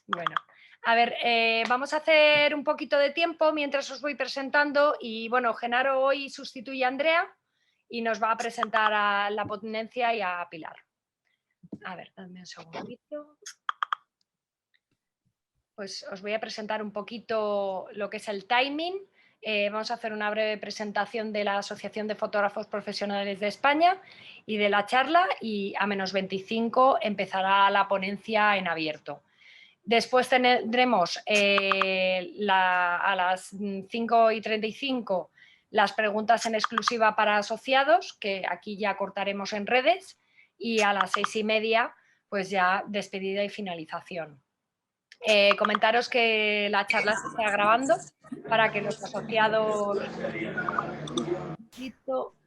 Bueno, a ver, vamos a hacer un poquito de tiempo mientras os voy presentando y bueno, Genaro hoy sustituye a Andrea y nos va a presentar a la ponencia y a Pilar. A ver, dadme un segundito. Pues os voy a presentar un poquito lo que es el timing. Vamos a hacer una breve presentación de la Asociación de Fotógrafos Profesionales de España y de la charla, y a -25 empezará la ponencia en abierto. Después tendremos a las 5:35 las preguntas en exclusiva para asociados, que aquí ya cortaremos en redes, y a las 6:30 pues ya despedida y finalización. Comentaros que la charla se está grabando para que los asociados...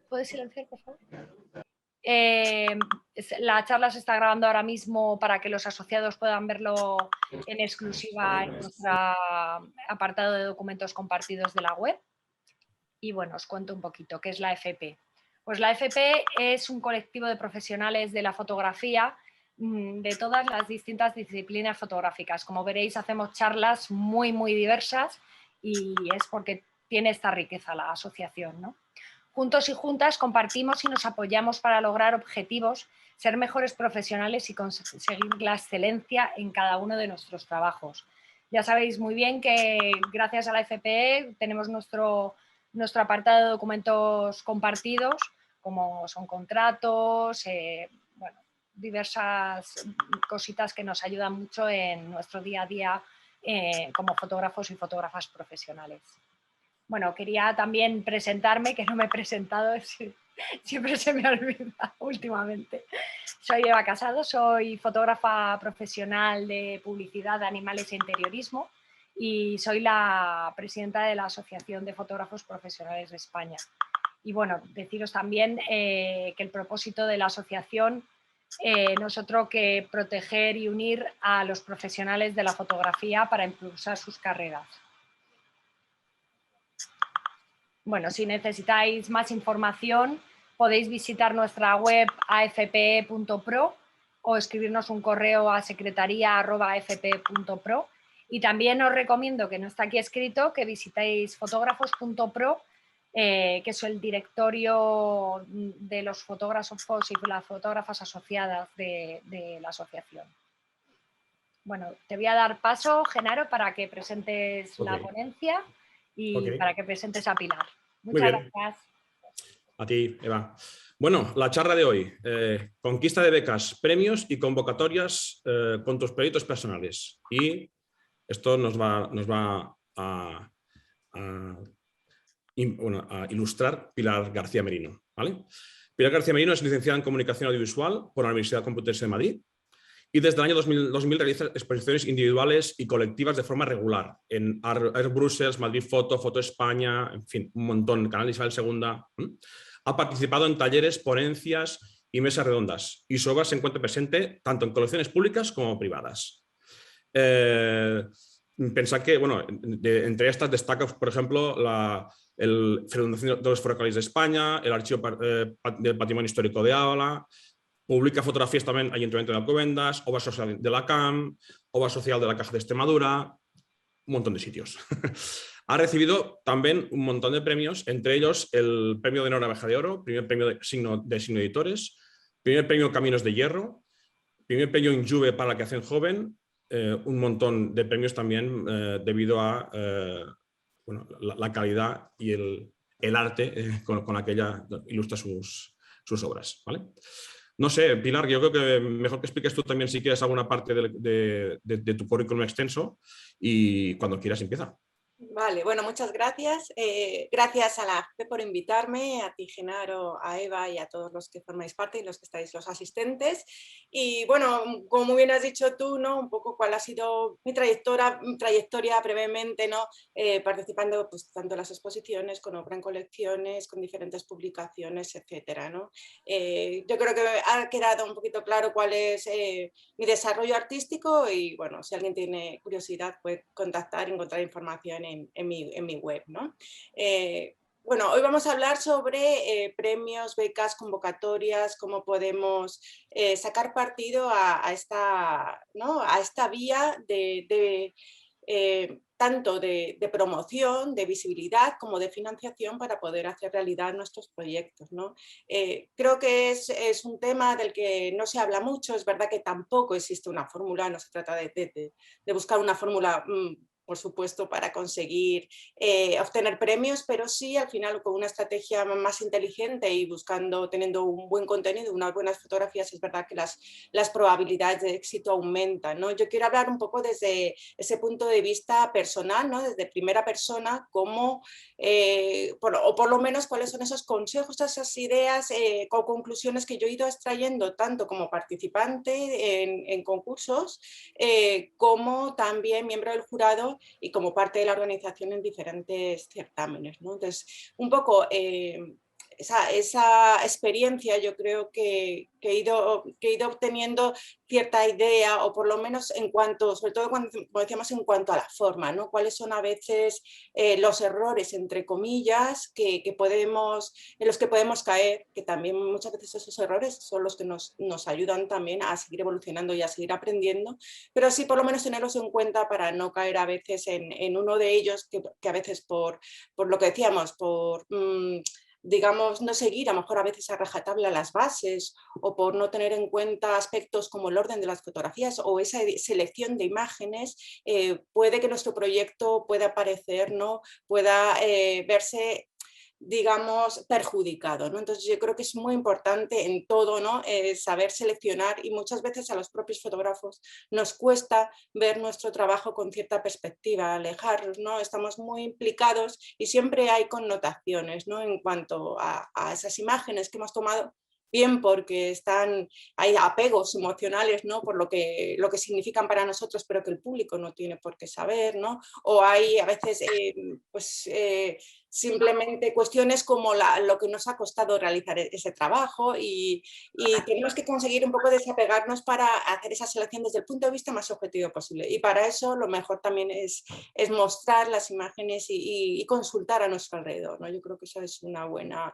¿Puedes silenciar, por favor? La charla se está grabando ahora mismo para que los asociados puedan verlo en exclusiva en nuestro apartado de documentos compartidos de la web. Y bueno, os cuento un poquito qué es la FP. Pues la FP es un colectivo de profesionales de la fotografía de todas las distintas disciplinas fotográficas. Como veréis, hacemos charlas muy, muy diversas y es porque tiene esta riqueza la asociación, ¿no? Juntos y juntas compartimos y nos apoyamos para lograr objetivos, ser mejores profesionales y conseguir la excelencia en cada uno de nuestros trabajos. Ya sabéis muy bien que gracias a la FPE tenemos nuestro apartado de documentos compartidos, como son contratos, bueno, diversas cositas que nos ayudan mucho en nuestro día a día como fotógrafos y fotógrafas profesionales. Bueno, quería también presentarme, que no me he presentado, siempre se me olvida últimamente. Soy Eva Casado, soy fotógrafa profesional de publicidad de animales e interiorismo y soy la presidenta de la Asociación de Fotógrafos Profesionales de España. Y bueno, deciros también que el propósito de la asociación no es otro que proteger y unir a los profesionales de la fotografía para impulsar sus carreras. Bueno, si necesitáis más información, podéis visitar nuestra web afpe.pro o escribirnos un correo a secretaria@afpe.pro. Y también os recomiendo, que no está aquí escrito, que visitéis fotógrafos.pro, que es el directorio de los fotógrafos y las fotógrafas asociadas de la asociación. Bueno, te voy a dar paso, Genaro, para que presentes la ponencia y para que presentes a Pilar. Muchas gracias. A ti, Eva. Bueno, la charla de hoy, conquista de becas, premios y convocatorias con tus proyectos personales. Y esto nos va a ilustrar Pilar García Merino, ¿vale? Pilar García Merino es licenciada en Comunicación Audiovisual por la Universidad Complutense de Madrid y desde el año 2000 realiza exposiciones individuales y colectivas de forma regular en Art Brussels, Madrid Foto, Foto España, en fin, un montón, Canal Isabel II. Ha participado en talleres, ponencias y mesas redondas y su obra se encuentra presente tanto en colecciones públicas como privadas. Pensad que, bueno, entre estas destaca, por ejemplo, el Fundación de los Ferrocarriles de España, el Archivo del Patrimonio Histórico de Ávila. Publica fotografías también Ayuntamiento de Alcobendas, Obra Social de la CAM, Obra Social de la Caja de Extremadura, un montón de sitios. Ha recibido también un montón de premios, entre ellos el Premio de Nora Abeja de Oro, primer premio de Signo Editores, primer premio Caminos de Hierro, primer premio Injuve para la creación joven, un montón de premios también debido a bueno, la calidad y el arte con la que ella ilustra sus obras, ¿vale? No sé, Pilar, yo creo que mejor que expliques tú también si quieres alguna parte de tu currículum extenso y cuando quieras empieza. Vale, bueno, muchas gracias. Gracias a la AFPE por invitarme, a ti, Genaro, a Eva y a todos los que formáis parte y los que estáis los asistentes. Y bueno, como muy bien has dicho tú, ¿no? Un poco cuál ha sido mi trayectoria brevemente, ¿no? Participando pues, tanto en las exposiciones, con obra en colecciones, con diferentes publicaciones, etcétera, ¿no? Yo creo que ha quedado un poquito claro cuál es mi desarrollo artístico y bueno, si alguien tiene curiosidad puede contactar y encontrar información en mi web, ¿no? bueno, hoy vamos a hablar sobre premios, becas, convocatorias, cómo podemos sacar partido a esta, ¿no?, a esta vía tanto de promoción, de visibilidad, como de financiación para poder hacer realidad nuestros proyectos, ¿no? Creo que es un tema del que no se habla mucho, es verdad que tampoco existe una fórmula, no se trata de buscar una fórmula, por supuesto, para conseguir obtener premios, pero sí al final con una estrategia más inteligente y teniendo un buen contenido, unas buenas fotografías, es verdad que las probabilidades de éxito aumentan, ¿no? Yo quiero hablar un poco desde ese punto de vista personal, ¿no?, desde primera persona, cómo, o por lo menos cuáles son esos consejos, esas ideas o conclusiones que yo he ido extrayendo tanto como participante en concursos, como también miembro del jurado y como parte de la organización en diferentes certámenes, ¿no? Entonces, un poco esa experiencia yo creo que he ido obteniendo cierta idea, o por lo menos en cuanto, sobre todo cuando, como decíamos, en cuanto a la forma, ¿no? Cuáles son a veces los errores, entre comillas, en los que podemos caer, que también muchas veces esos errores son los que nos ayudan también a seguir evolucionando y a seguir aprendiendo, pero sí por lo menos tenerlos en cuenta para no caer a veces en uno de ellos que a veces por lo que decíamos, digamos, no seguir a lo mejor a veces a rajatabla las bases, o por no tener en cuenta aspectos como el orden de las fotografías o esa selección de imágenes, puede que nuestro proyecto pueda parecer, ¿no?, pueda verse, digamos, perjudicado, ¿no? Entonces yo creo que es muy importante en todo, ¿no?, saber seleccionar, y muchas veces a los propios fotógrafos nos cuesta ver nuestro trabajo con cierta perspectiva, alejarnos, ¿no? Estamos muy implicados y siempre hay connotaciones, ¿no?, en cuanto a esas imágenes que hemos tomado, bien porque hay apegos emocionales, ¿no?, por lo que significan para nosotros, pero que el público no tiene por qué saber, ¿no? O hay a veces simplemente cuestiones como lo que nos ha costado realizar ese trabajo, y tenemos que conseguir un poco desapegarnos para hacer esa selección desde el punto de vista más objetivo posible, y para eso lo mejor también es mostrar las imágenes y consultar a nuestro alrededor, ¿no? Yo creo que eso es una buena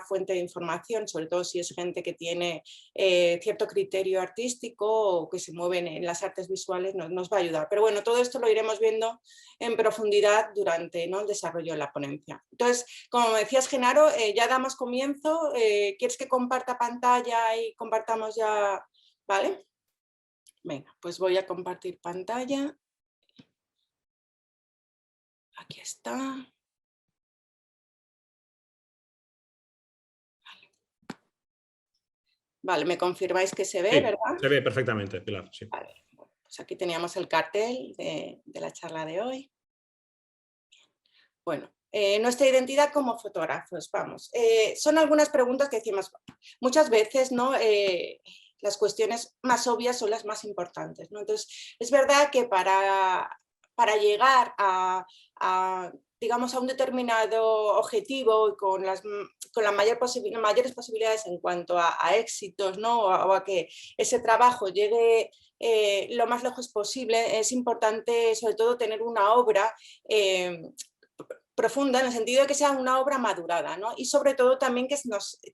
fuente de información, sobre todo si es gente que tiene cierto criterio artístico o que se mueven en las artes visuales, nos va a ayudar. Pero bueno, todo esto lo iremos viendo en profundidad durante, ¿no?, el desarrollo de la ponencia. Entonces, como me decías, Genaro, ya damos comienzo. ¿Quieres que comparta pantalla y compartamos ya? ¿Vale? Venga, pues voy a compartir pantalla. Aquí está. Vale, me confirmáis que se ve, Sí, ¿verdad? se ve perfectamente, Pilar, sí. Vale, pues aquí teníamos el cartel de la charla de hoy. Bueno, nuestra identidad como fotógrafos, vamos. Son algunas preguntas que decimos muchas veces, ¿no? Las cuestiones más obvias son las más importantes, ¿no? Entonces, es verdad que para llegar digamos, a un determinado objetivo con las mayores posibilidades en cuanto a éxitos, ¿no?, o a que ese trabajo llegue lo más lejos posible, es importante sobre todo tener una obra profunda, en el sentido de que sea una obra madurada, ¿no? Y sobre todo también que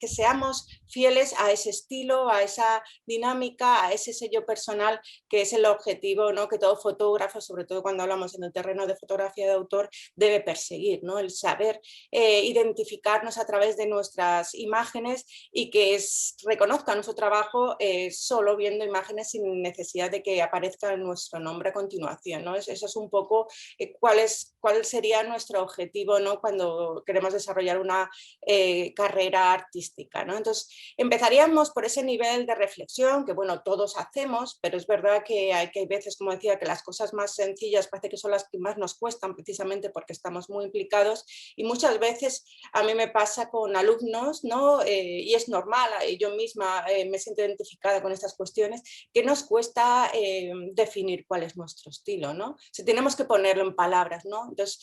seamos fieles a ese estilo, a esa dinámica, a ese sello personal, que es el objetivo, ¿no?, que todo fotógrafo, sobre todo cuando hablamos en el terreno de fotografía de autor, debe perseguir, ¿no? El saber identificarnos a través de nuestras imágenes y que reconozcan nuestro trabajo solo viendo imágenes, sin necesidad de que aparezca nuestro nombre a continuación, ¿no? Eso es un poco cuál sería nuestro objetivo, ¿no?, cuando queremos desarrollar una carrera artística, ¿no? Entonces, empezaríamos por ese nivel de reflexión que, bueno, todos hacemos, pero es verdad que hay veces, como decía, que las cosas más sencillas parece que son las que más nos cuestan, precisamente porque estamos muy implicados, y muchas veces a mí me pasa con alumnos, ¿no?, y es normal, yo misma me siento identificada con estas cuestiones, que nos cuesta definir cuál es nuestro estilo, ¿no? Si tenemos que ponerlo en palabras, ¿no? Entonces,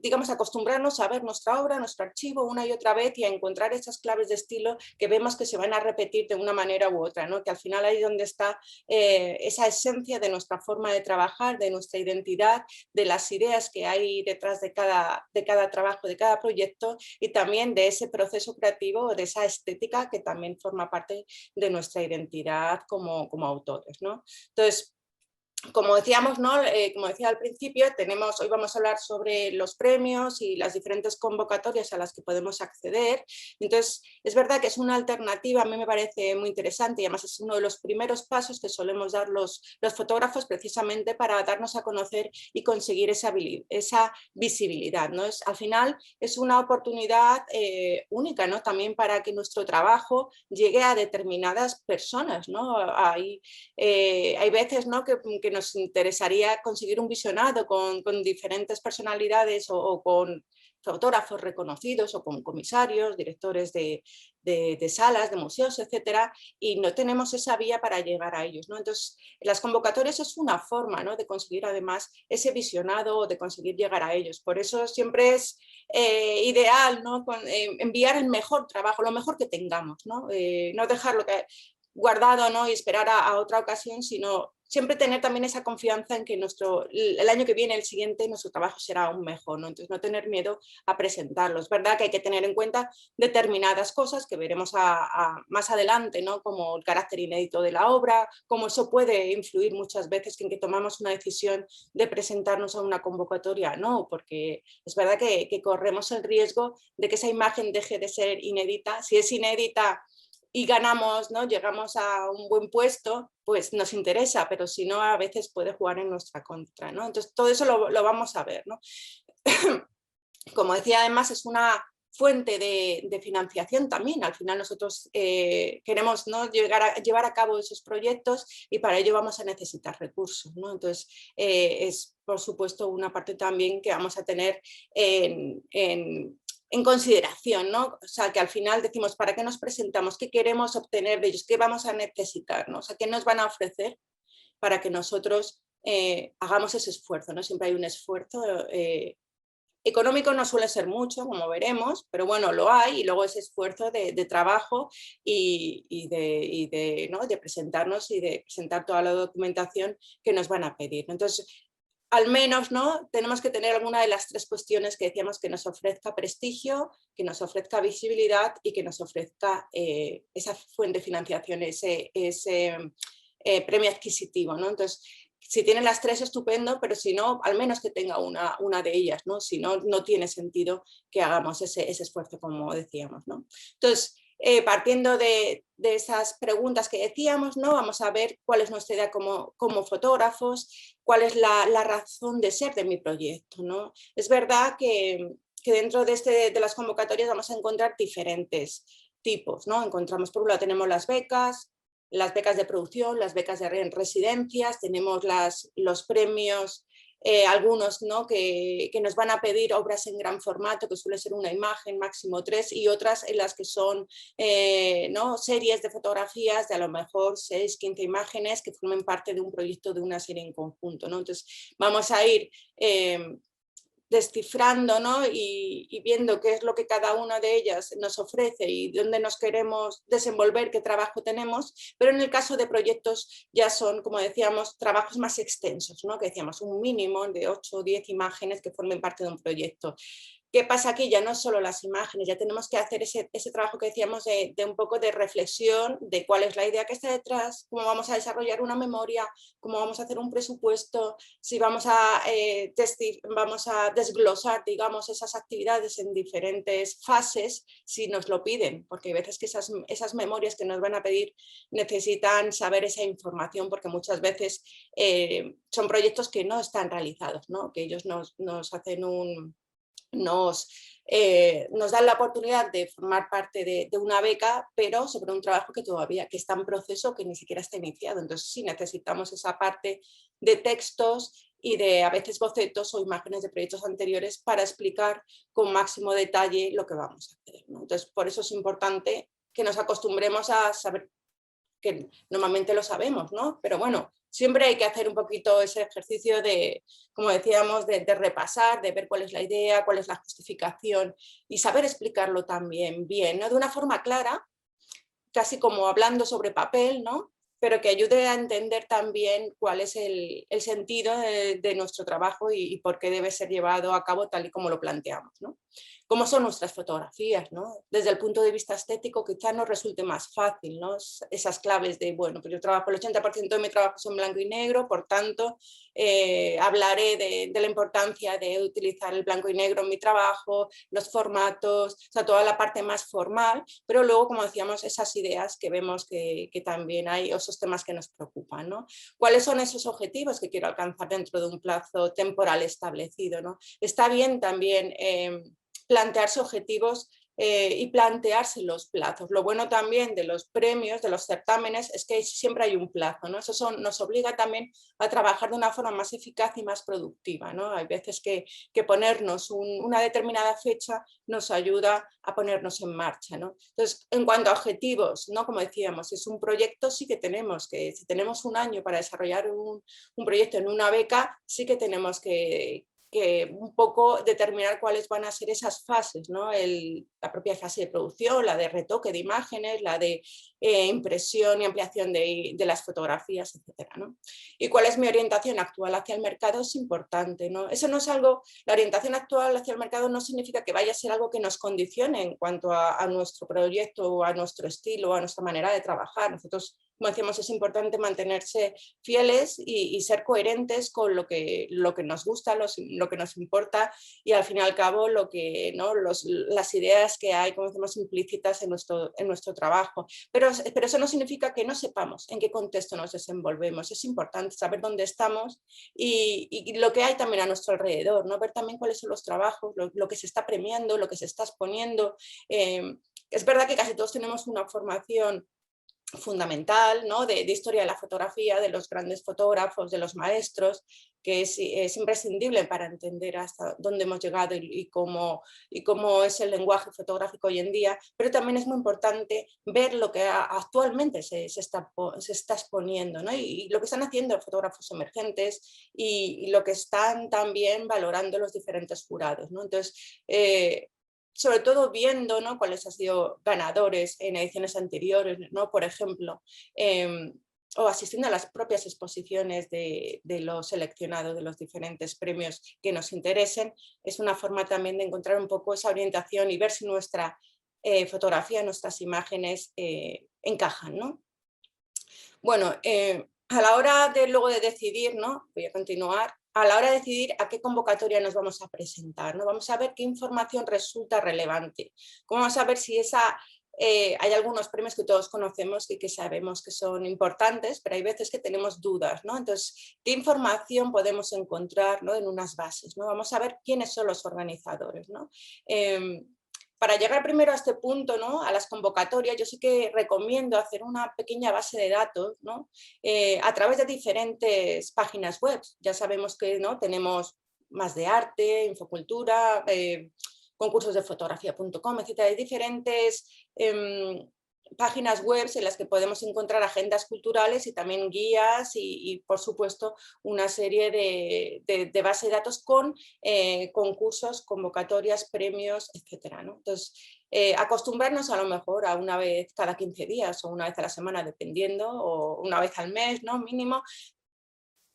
digamos, acostumbrarnos a ver nuestra obra, nuestro archivo una y otra vez y a encontrar esas claves de estilo que vemos que se van a repetir de una manera u otra, ¿no? Que al final ahí es donde está esa esencia de nuestra forma de trabajar, de nuestra identidad, de las ideas que hay detrás de cada trabajo, de cada proyecto, y también de ese proceso creativo, de esa estética que también forma parte de nuestra identidad como autores, ¿no? Entonces, como decíamos, ¿no? Como decía al principio, hoy vamos a hablar sobre los premios y las diferentes convocatorias a las que podemos acceder. Entonces, es verdad que es una alternativa, a mí me parece muy interesante, y además es uno de los primeros pasos que solemos dar los fotógrafos precisamente para darnos a conocer y conseguir esa visibilidad, ¿no? Al final es una oportunidad única, ¿no? También para que nuestro trabajo llegue a determinadas personas, ¿no? Hay veces, ¿no? que nos interesaría conseguir un visionado con diferentes personalidades o con fotógrafos reconocidos o con comisarios, directores de salas, de museos, etcétera, y no tenemos esa vía para llegar a ellos, ¿no? Entonces, las convocatorias es una forma, ¿no? de conseguir además ese visionado o de conseguir llegar a ellos. Por eso siempre es ideal, ¿no? Enviar el mejor trabajo, lo mejor que tengamos, no dejarlo guardado, ¿no? y esperar a otra ocasión, sino siempre tener también esa confianza en que el año que viene, el siguiente, nuestro trabajo será aún mejor, ¿no? Entonces no tener miedo a presentarlo. Es verdad que hay que tener en cuenta determinadas cosas que veremos más adelante, ¿no? como el carácter inédito de la obra, cómo eso puede influir muchas veces en que tomamos una decisión de presentarnos a una convocatoria, no, porque es verdad que corremos el riesgo de que esa imagen deje de ser inédita. Si es inédita y ganamos, ¿no? llegamos a un buen puesto, pues nos interesa, pero si no, a veces puede jugar en nuestra contra, ¿no? Entonces, todo eso lo vamos a ver, ¿no? Como decía, además, es una fuente de financiación también. Al final nosotros queremos, ¿no? llevar a cabo esos proyectos y para ello vamos a necesitar recursos, ¿no? Entonces, es por supuesto una parte también que vamos a tener en consideración, ¿no? O sea, que al final decimos, ¿para qué nos presentamos? ¿Qué queremos obtener de ellos? ¿Qué vamos a necesitar? ¿no? O sea, ¿qué nos van a ofrecer para que nosotros hagamos ese esfuerzo? ¿no? Siempre hay un esfuerzo económico, no suele ser mucho, como veremos, pero bueno, lo hay, y luego ese esfuerzo de trabajo y de presentarnos y de presentar toda la documentación que nos van a pedir. Entonces, al menos, ¿no? tenemos que tener alguna de las tres cuestiones que decíamos, que nos ofrezca prestigio, que nos ofrezca visibilidad y que nos ofrezca esa fuente de financiación, ese premio adquisitivo, ¿no? Entonces, si tiene las tres, estupendo, pero si no, al menos que tenga una de ellas, ¿no? Si no, no tiene sentido que hagamos ese esfuerzo, como decíamos, ¿no? Entonces, partiendo de esas preguntas que decíamos, ¿no? Vamos a ver cuál es nuestra idea como fotógrafos, cuál es la razón de ser de mi proyecto, ¿no? Es verdad que dentro de las convocatorias vamos a encontrar diferentes tipos, ¿no? Encontramos, por un lado, tenemos las becas de producción, las becas de residencias, tenemos los premios, algunos, ¿no? que nos van a pedir obras en gran formato, que suele ser una imagen, máximo 3, y otras en las que son ¿no? series de fotografías de a lo mejor 6, 15 imágenes que formen parte de un proyecto, de una serie en conjunto, ¿no? Entonces vamos a ir descifrando, ¿no? y viendo qué es lo que cada una de ellas nos ofrece y dónde nos queremos desenvolver, qué trabajo tenemos, pero en el caso de proyectos ya son, como decíamos, trabajos más extensos, ¿no? que decíamos un mínimo de 8 o 10 imágenes que formen parte de un proyecto. ¿Qué pasa aquí? Ya no es solo las imágenes, ya tenemos que hacer ese trabajo que decíamos de un poco de reflexión de cuál es la idea que está detrás, cómo vamos a desarrollar una memoria, cómo vamos a hacer un presupuesto, si vamos a desglosar, digamos, esas actividades en diferentes fases, si nos lo piden, porque hay veces que esas memorias que nos van a pedir necesitan saber esa información, porque muchas veces son proyectos que no están realizados, ¿no? que ellos nos hacen nos dan la oportunidad de formar parte de una beca, pero sobre un trabajo que todavía está en proceso, que ni siquiera está iniciado. Entonces sí necesitamos esa parte de textos y de a veces bocetos o imágenes de proyectos anteriores para explicar con máximo detalle lo que vamos a hacer, ¿no? Entonces por eso es importante que nos acostumbremos a saber, que normalmente lo sabemos, ¿no? Pero bueno, siempre hay que hacer un poquito ese ejercicio de, como decíamos, de repasar, de ver cuál es la idea, cuál es la justificación y saber explicarlo también bien, ¿no? De una forma clara, casi como hablando sobre papel, ¿no? Pero que ayude a entender también cuál es el sentido de nuestro trabajo y por qué debe ser llevado a cabo tal y como lo planteamos, ¿no? Cómo son nuestras fotografías, ¿no? Desde el punto de vista estético quizá nos resulte más fácil, ¿no? Esas claves de, bueno, pues yo trabajo, el 80% de mi trabajo es en blanco y negro, por tanto, hablaré de la importancia de utilizar el blanco y negro en mi trabajo, los formatos, o sea, toda la parte más formal, pero luego, como decíamos, esas ideas que vemos que también hay, o esos temas que nos preocupan, ¿no? ¿Cuáles son esos objetivos que quiero alcanzar dentro de un plazo temporal establecido, ¿no? Está bien también plantearse objetivos y plantearse los plazos. Lo bueno también de los premios, de los certámenes, es que siempre hay un plazo, ¿no? Eso nos obliga también a trabajar de una forma más eficaz y más productiva, ¿no? Hay veces que ponernos una determinada fecha nos ayuda a ponernos en marcha, ¿no? Entonces, en cuanto a objetivos, ¿no? Como decíamos, es un proyecto, sí que tenemos que, si tenemos un año para desarrollar un proyecto en una beca, sí que tenemos que un poco determinar cuáles van a ser esas fases, ¿no? La propia fase de producción, la de retoque de imágenes, la de impresión y ampliación de las fotografías, etcétera, ¿no? Y cuál es mi orientación actual hacia el mercado es importante, ¿no? Eso no es algo, la orientación actual hacia el mercado no significa que vaya a ser algo que nos condicione en cuanto a nuestro proyecto, o a nuestro estilo, o a nuestra manera de trabajar. Nosotros, como decíamos, es importante mantenerse fieles y ser coherentes con lo que nos gusta, lo que nos importa y al fin y al cabo lo que, ¿no? las ideas que hay, como decimos, implícitas en nuestro trabajo. Pero eso no significa que no sepamos en qué contexto nos desenvolvemos. Es importante saber dónde estamos y lo que hay también a nuestro alrededor, ¿no? Ver también cuáles son los trabajos, lo que se está premiando, lo que se está exponiendo. Es verdad que casi todos tenemos una formación fundamental, ¿no? de historia de la fotografía, de los grandes fotógrafos, de los maestros, que es imprescindible para entender hasta dónde hemos llegado y cómo es el lenguaje fotográfico hoy en día, pero también es muy importante ver lo que actualmente se está exponiendo, ¿no? y lo que están haciendo fotógrafos emergentes y lo que están también valorando los diferentes jurados, ¿no? Entonces, sobre todo viendo, ¿no? cuáles han sido ganadores en ediciones anteriores, ¿no? Por ejemplo, o asistiendo a las propias exposiciones de los seleccionados de los diferentes premios que nos interesen, es una forma también de encontrar un poco esa orientación y ver si nuestra fotografía, nuestras imágenes encajan, ¿no? Bueno, a la hora luego de decidir, ¿no? Voy a continuar. A la hora de decidir a qué convocatoria nos vamos a presentar, ¿no? Vamos a ver qué información resulta relevante. Vamos a ver si hay algunos premios que todos conocemos y que sabemos que son importantes, pero hay veces que tenemos dudas, ¿no? Entonces, ¿qué información podemos encontrar, ¿no? en unas bases, ¿no? Vamos a ver quiénes son los organizadores, ¿no? Para llegar primero a este punto, ¿no? a las convocatorias, yo sí que recomiendo hacer una pequeña base de datos, ¿no? A través de diferentes páginas web. Ya sabemos que, ¿no? tenemos Más de Arte, Infocultura, concursos de fotografía.com, etc. Hay diferentes páginas web en las que podemos encontrar agendas culturales y también guías y por supuesto, una serie de base de datos con concursos, convocatorias, premios, etc. ¿no? Entonces, acostumbrarnos a lo mejor a una vez cada 15 días o una vez a la semana, dependiendo, o una vez al mes, ¿no? mínimo,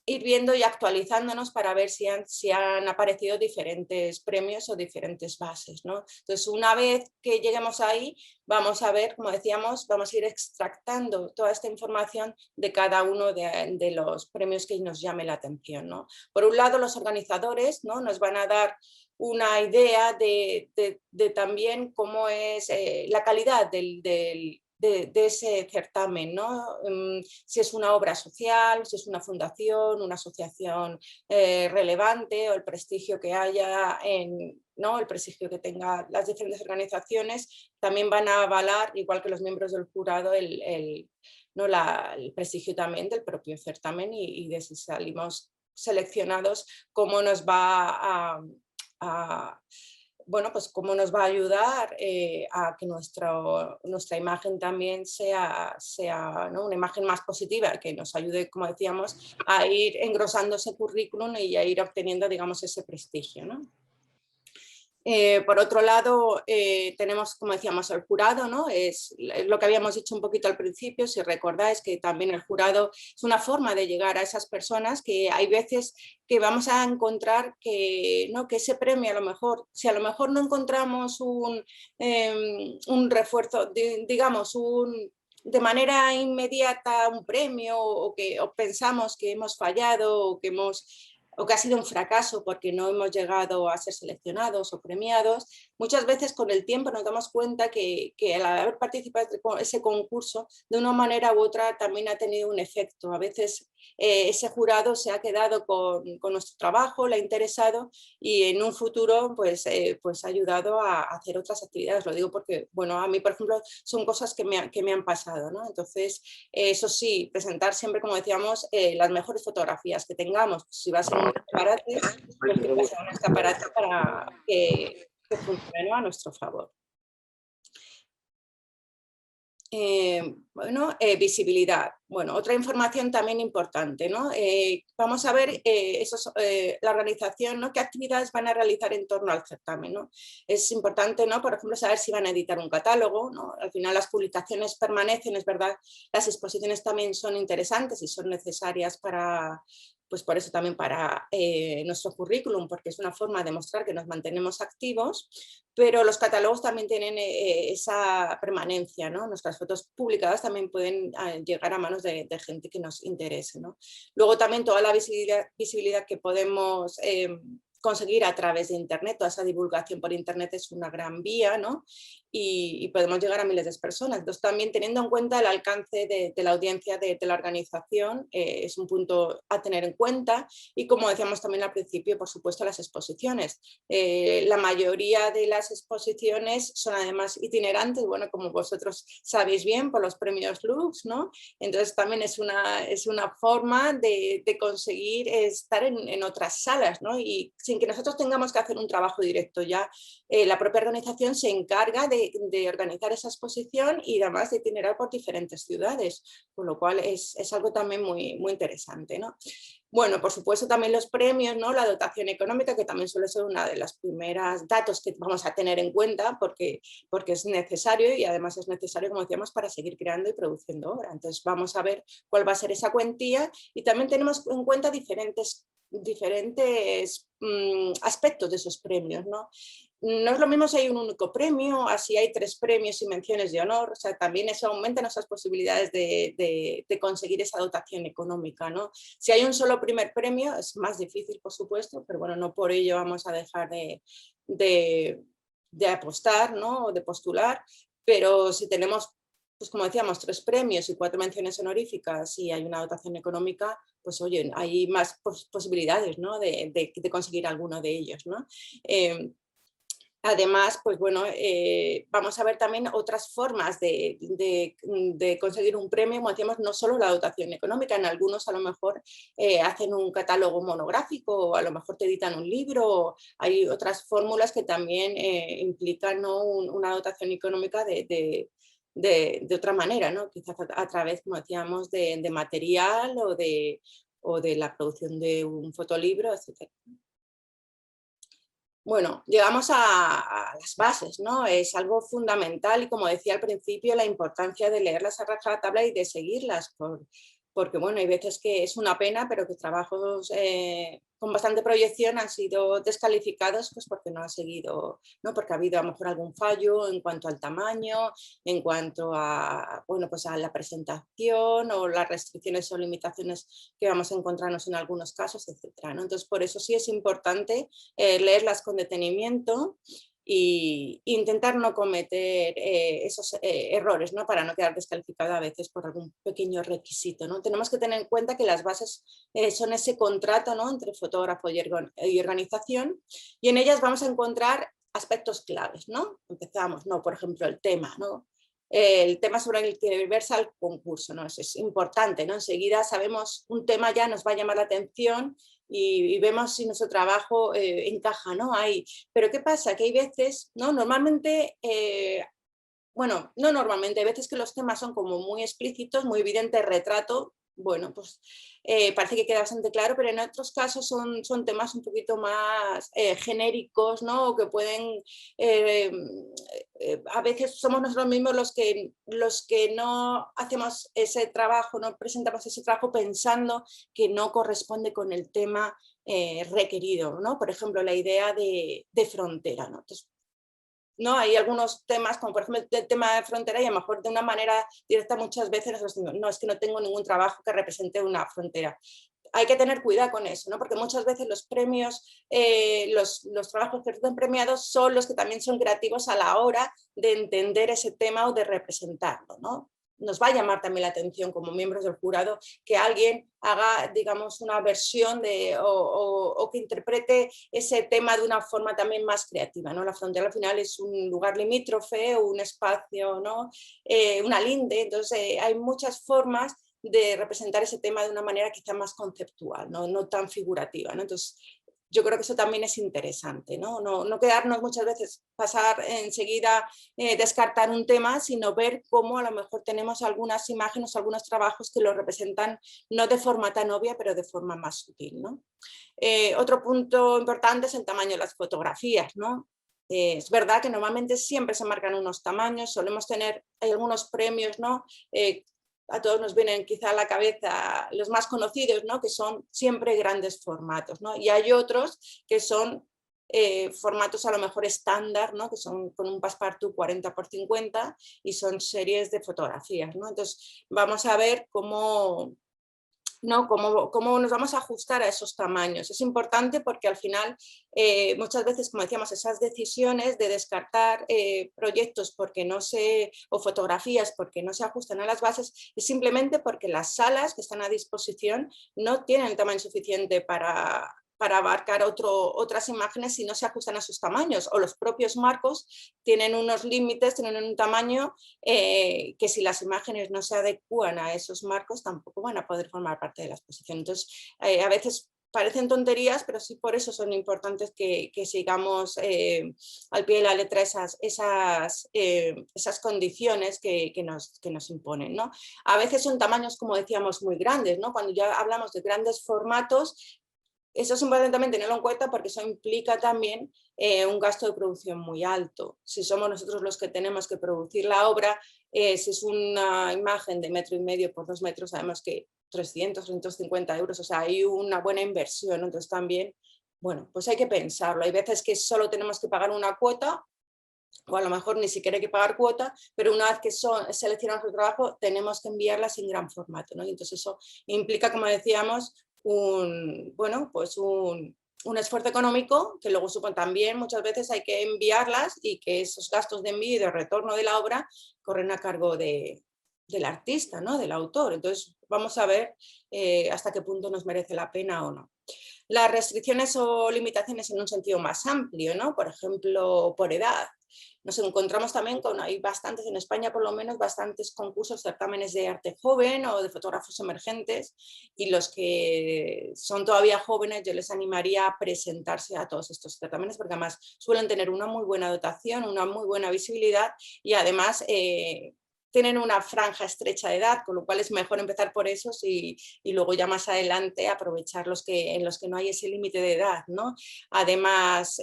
ir viendo y actualizándonos para ver si han aparecido diferentes premios o diferentes bases, ¿no? Entonces, una vez que lleguemos ahí, vamos a ver, como decíamos, vamos a ir extractando toda esta información de cada uno de los premios que nos llame la atención, ¿no? Por un lado, los organizadores, ¿no? nos van a dar una idea de también cómo es la calidad de ese certamen, ¿no? Si es una obra social, si es una fundación, una asociación relevante o el prestigio que haya, ¿no? el prestigio que tengan las diferentes organizaciones, también van a avalar, igual que los miembros del jurado, el prestigio también del propio certamen y de si salimos seleccionados, cómo nos va a bueno, pues cómo nos va a ayudar a que nuestra imagen también sea ¿no? una imagen más positiva, que nos ayude, como decíamos, a ir engrosando ese currículum y a ir obteniendo, digamos, ese prestigio, ¿no? Por otro lado, tenemos, como decíamos, el jurado, ¿no? Es lo que habíamos dicho un poquito al principio, si recordáis que también el jurado es una forma de llegar a esas personas que hay veces que vamos a encontrar que, ¿no? que ese premio a lo mejor, si a lo mejor no encontramos un refuerzo, digamos, de manera inmediata un premio o pensamos que hemos fallado o que ha sido un fracaso porque no hemos llegado a ser seleccionados o premiados, muchas veces con el tiempo nos damos cuenta que al haber participado en ese concurso, de una manera u otra también ha tenido un efecto. A veces ese jurado se ha quedado con nuestro trabajo, le ha interesado y en un futuro pues ha ayudado a hacer otras actividades. Lo digo porque, bueno, a mí, por ejemplo, son cosas que me han pasado, ¿no? Entonces, eso sí, presentar siempre, como decíamos, las mejores fotografías que tengamos. Si va a ser un escaparate, pues que sea un escaparate para que funcione a nuestro favor. Bueno, visibilidad. Bueno, otra información también importante, ¿no? Vamos a ver la organización, ¿no? Qué actividades van a realizar en torno al certamen, ¿no? Es importante, ¿no? Por ejemplo, saber si van a editar un catálogo, ¿no? Al final las publicaciones permanecen, es verdad, las exposiciones también son interesantes y son necesarias para, pues por eso también para nuestro currículum, porque es una forma de mostrar que nos mantenemos activos, pero los catálogos también tienen esa permanencia, ¿no? Nuestras fotos publicadas también pueden llegar a manos de gente que nos interese, ¿no? Luego también toda la visibilidad que podemos conseguir a través de Internet, toda esa divulgación por Internet es una gran vía, ¿no? Y podemos llegar a miles de personas. Entonces también teniendo en cuenta el alcance de la audiencia de la organización es un punto a tener en cuenta y como decíamos también al principio, por supuesto las exposiciones. La mayoría de las exposiciones son además itinerantes, bueno, como vosotros sabéis bien por los premios Lux, ¿no? Entonces también es una forma de conseguir estar en otras salas, ¿no? Y sin que nosotros tengamos que hacer un trabajo directo ya, la propia organización se encarga de organizar esa exposición y además de itinerar por diferentes ciudades, con lo cual es algo también muy, muy interesante, ¿no? Bueno, por supuesto también los premios, ¿no? La dotación económica, que también suele ser una de las primeras datos que vamos a tener en cuenta porque es necesario y además es necesario, como decíamos, para seguir creando y produciendo obra. Entonces vamos a ver cuál va a ser esa cuantía y también tenemos en cuenta diferentes aspectos de esos premios, ¿no? No es lo mismo si hay un único premio, así hay 3 premios y menciones de honor, o sea, también eso aumenta nuestras posibilidades de conseguir esa dotación económica, ¿no? Si hay un solo primer premio es más difícil, por supuesto, pero bueno, no por ello vamos a dejar de apostar, ¿no? O de postular, pero si tenemos, pues como decíamos, 3 premios y 4 menciones honoríficas y hay una dotación económica, pues oye, hay más posibilidades, ¿no? de conseguir alguno de ellos, ¿no? Además, pues bueno, vamos a ver también otras formas de conseguir un premio, como decíamos, no solo la dotación económica, en algunos a lo mejor hacen un catálogo monográfico o a lo mejor te editan un libro, hay otras fórmulas que también implican, ¿no? una dotación económica de otra manera, ¿no? Quizás a través, como decíamos, de material o de la producción de un fotolibro, etc. Bueno, llegamos a las bases, ¿no? Es algo fundamental y como decía al principio, la importancia de leerlas a rajatabla y de seguirlas, porque bueno, hay veces que es una pena, pero que trabajos con bastante proyección han sido descalificados pues porque no han seguido, ¿no? Porque ha habido a lo mejor algún fallo en cuanto al tamaño, en cuanto a, bueno, pues a la presentación o las restricciones o limitaciones que vamos a encontrarnos en algunos casos, etcétera, ¿no? Entonces, por eso sí es importante leerlas con detenimiento e intentar no cometer esos errores, ¿no? Para no quedar descalificado a veces por algún pequeño requisito, ¿no? Tenemos que tener en cuenta que las bases son ese contrato, ¿no? Entre fotógrafo y organización y en ellas vamos a encontrar aspectos claves, ¿no? Empezamos, ¿no? Por ejemplo, el tema, ¿no? el tema sobre el que versa el concurso, ¿no? Es importante, ¿no? Enseguida sabemos un tema, ya nos va a llamar la atención y vemos si nuestro trabajo encaja, ¿no? Ahí. Pero ¿qué pasa? Que hay veces, ¿no? Normalmente, bueno, no normalmente, hay veces que los temas son como muy explícitos, muy evidente retrato, bueno, pues parece que queda bastante claro, pero en otros casos son temas un poquito más genéricos, ¿no? O que pueden, a veces somos nosotros mismos los que no hacemos ese trabajo, no presentamos ese trabajo pensando que no corresponde con el tema requerido, ¿no? Por ejemplo, la idea de frontera, ¿no? Entonces, ¿no? Hay algunos temas, como por ejemplo el tema de frontera, y a lo mejor de una manera directa muchas veces nosotros decimos, no, es que no tengo ningún trabajo que represente una frontera. Hay que tener cuidado con eso, ¿no? Porque muchas veces los premios, los trabajos que están premiados son los que también son creativos a la hora de entender ese tema o de representarlo, ¿no? Nos va a llamar también la atención como miembros del jurado que alguien haga, digamos, una versión o que interprete ese tema de una forma también más creativa, ¿no? La frontera al final es un lugar limítrofe o un espacio, ¿no? Una linde, entonces hay muchas formas de representar ese tema de una manera quizá más conceptual, no tan figurativa, ¿no? Entonces, yo creo que eso también es interesante, ¿no? No quedarnos muchas veces, pasar enseguida, descartar un tema, sino ver cómo a lo mejor tenemos algunas imágenes, algunos trabajos que lo representan no de forma tan obvia, pero de forma más sutil, ¿no? Otro punto importante es el tamaño de las fotografías, ¿no? Es verdad que normalmente siempre se marcan unos tamaños, solemos tener, hay algunos premios, ¿no? A todos nos vienen quizá a la cabeza los más conocidos, ¿no? Que son siempre grandes formatos, ¿no? Y hay otros que son formatos a lo mejor estándar, ¿no? Que son con un passepartout 40×50 y son series de fotografías, ¿no? Entonces vamos a ver cómo, ¿no? Cómo nos vamos a ajustar a esos tamaños. Es importante porque al final muchas veces, como decíamos, esas decisiones de descartar proyectos porque no o fotografías porque no se ajustan a las bases es simplemente porque las salas que están a disposición no tienen el tamaño suficiente para abarcar otras imágenes si no se ajustan a sus tamaños, o los propios marcos tienen unos límites, tienen un tamaño que si las imágenes no se adecúan a esos marcos tampoco van a poder formar parte de la exposición. Entonces, a veces parecen tonterías, pero sí por eso son importantes que sigamos al pie de la letra esas condiciones que nos imponen, ¿no? A veces son tamaños, como decíamos, muy grandes, ¿no? Cuando ya hablamos de grandes formatos, eso es importante también tenerlo en cuenta porque eso implica también un gasto de producción muy alto. Si somos nosotros los que tenemos que producir la obra, si es una imagen de 1,5 metros por 2 metros, sabemos que 300, 350 euros, o sea, hay una buena inversión. Entonces también, bueno, pues hay que pensarlo. Hay veces que solo tenemos que pagar una cuota, o a lo mejor ni siquiera hay que pagar cuota, pero una vez que seleccionamos el trabajo, tenemos que enviarlas en gran formato, ¿no? Y entonces eso implica, como decíamos, un esfuerzo económico que luego supone también muchas veces hay que enviarlas y que esos gastos de envío y de retorno de la obra corren a cargo del artista, ¿no? Del autor. Entonces vamos a ver hasta qué punto nos merece la pena o no. Las restricciones o limitaciones en un sentido más amplio, ¿no? Por ejemplo, por edad. Nos encontramos también hay bastantes, en España por lo menos, bastantes concursos, certámenes de arte joven o de fotógrafos emergentes, y los que son todavía jóvenes yo les animaría a presentarse a todos estos certámenes porque además suelen tener una muy buena dotación, una muy buena visibilidad y además tienen una franja estrecha de edad, con lo cual es mejor empezar por esos y luego ya más adelante aprovechar en los que no hay ese límite de edad, ¿no? Además,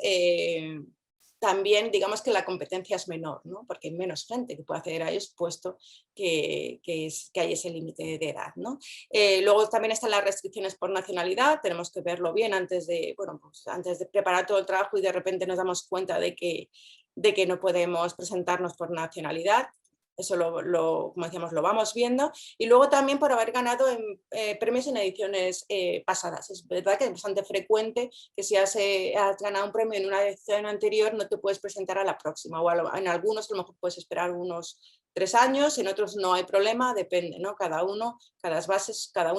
también digamos que la competencia es menor, ¿no? Porque hay menos gente que puede acceder a ellos puesto que hay ese límite de edad, ¿no? Luego también están las restricciones por nacionalidad, tenemos que verlo bien antes de preparar todo el trabajo y de repente nos damos cuenta de que no podemos presentarnos por nacionalidad. Eso como decíamos, lo vamos viendo. Y luego también por haber ganado premios en ediciones pasadas. Es verdad que es bastante frecuente que si has ganado un premio en una edición anterior no te puedes presentar a la próxima. O en algunos a lo mejor puedes esperar unos 3 años, en otros no hay problema, depende, ¿no? Cada uno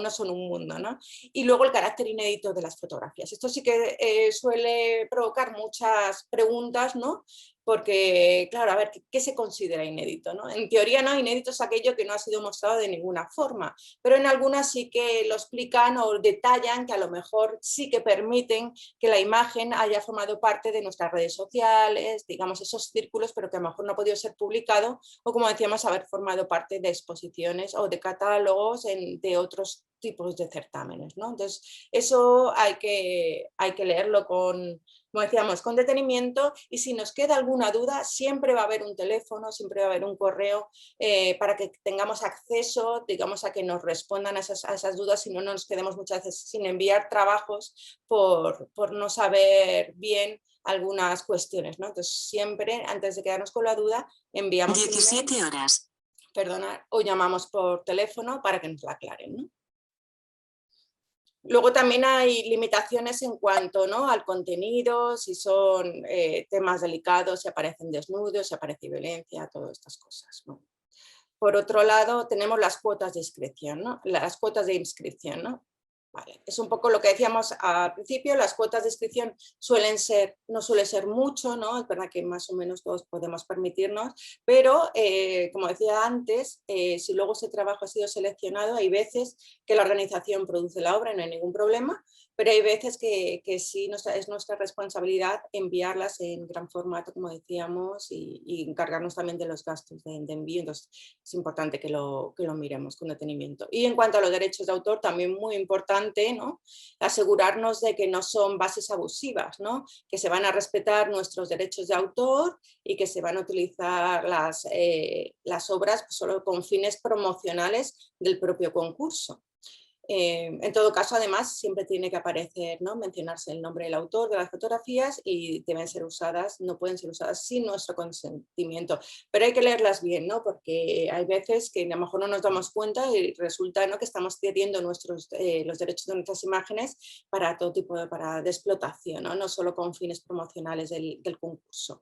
son un mundo, ¿no? Y luego el carácter inédito de las fotografías. Esto sí que suele provocar muchas preguntas, ¿no? porque, claro, a ver, ¿qué se considera inédito, ¿no? En teoría no, inédito es aquello que no ha sido mostrado de ninguna forma, pero en algunas sí que lo explican o detallan que a lo mejor sí que permiten que la imagen haya formado parte de nuestras redes sociales, digamos esos círculos, pero que a lo mejor no ha podido ser publicado o, como decíamos, haber formado parte de exposiciones o de catálogos de otros tipos de certámenes, ¿no? Entonces, eso hay que leerlo como decíamos, con detenimiento, y si nos queda alguna duda, siempre va a haber un teléfono, siempre va a haber un correo para que tengamos acceso, digamos, a que nos respondan a esas dudas, si no nos quedemos muchas veces sin enviar trabajos por no saber bien algunas cuestiones, ¿no? Entonces, siempre, antes de quedarnos con la duda, enviamos 17 horas. Perdona, o llamamos por teléfono para que nos la aclaren, ¿no? Luego también hay limitaciones en cuanto, ¿no?, al contenido, si son temas delicados, si aparecen desnudos, si aparece violencia, todas estas cosas, ¿no? Por otro lado, tenemos las cuotas de inscripción, ¿no? Las cuotas de inscripción, ¿no? Vale. Es un poco lo que decíamos al principio, las cuotas de inscripción no suele ser mucho, ¿no? Es verdad que más o menos todos podemos permitirnos, pero como decía antes, si luego ese trabajo ha sido seleccionado, hay veces que la organización produce la obra y no hay ningún problema, pero hay veces que sí es nuestra responsabilidad enviarlas en gran formato, como decíamos, y encargarnos también de los gastos de envío. Entonces es importante que lo miremos con detenimiento. Y en cuanto a los derechos de autor, también muy importante, ¿no?, asegurarnos de que no son bases abusivas, ¿no?, que se van a respetar nuestros derechos de autor y que se van a utilizar las obras solo con fines promocionales del propio concurso. En todo caso, además, siempre tiene que aparecer, ¿no?, mencionarse el nombre del autor de las fotografías, y deben ser usadas, no pueden ser usadas sin nuestro consentimiento. Pero hay que leerlas bien, ¿no?, porque hay veces que a lo mejor no nos damos cuenta y resulta, ¿no?, que estamos cediendo los derechos de nuestras imágenes para todo tipo de explotación, ¿no?, no solo con fines promocionales del concurso.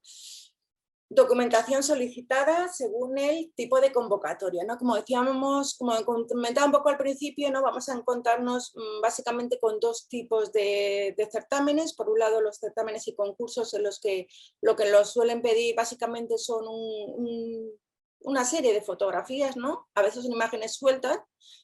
Documentación solicitada según el tipo de convocatoria, ¿no? Como decíamos, como comentaba un poco al principio, ¿no?, vamos a encontrarnos básicamente con dos tipos de certámenes. Por un lado, los certámenes y concursos en los que lo que los suelen pedir básicamente son una serie de fotografías, ¿no? A veces son imágenes sueltas,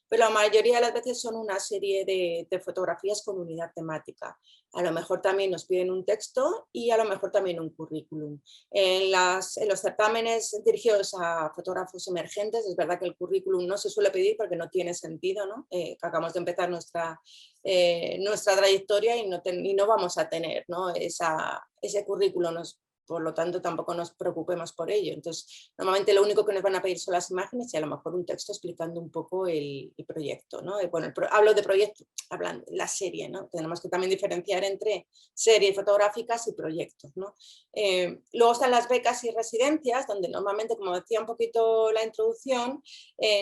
pero la mayoría de las veces son una serie de fotografías con unidad temática. A lo mejor también nos piden un texto y a lo mejor también un currículum. En los certámenes dirigidos a fotógrafos emergentes, es verdad que el currículum no se suele pedir porque no tiene sentido, ¿no? Acabamos de empezar nuestra trayectoria y no vamos a tener, ¿no?, ese currículum. Por lo tanto, tampoco nos preocupemos por ello. Entonces, normalmente lo único que nos van a pedir son las imágenes y a lo mejor un texto explicando un poco el proyecto, ¿no? Bueno, hablo de proyecto, hablando de la serie, ¿no? Tenemos que también diferenciar entre series fotográficas y proyectos, ¿no? Luego están las becas y residencias, donde normalmente, como decía un poquito la introducción,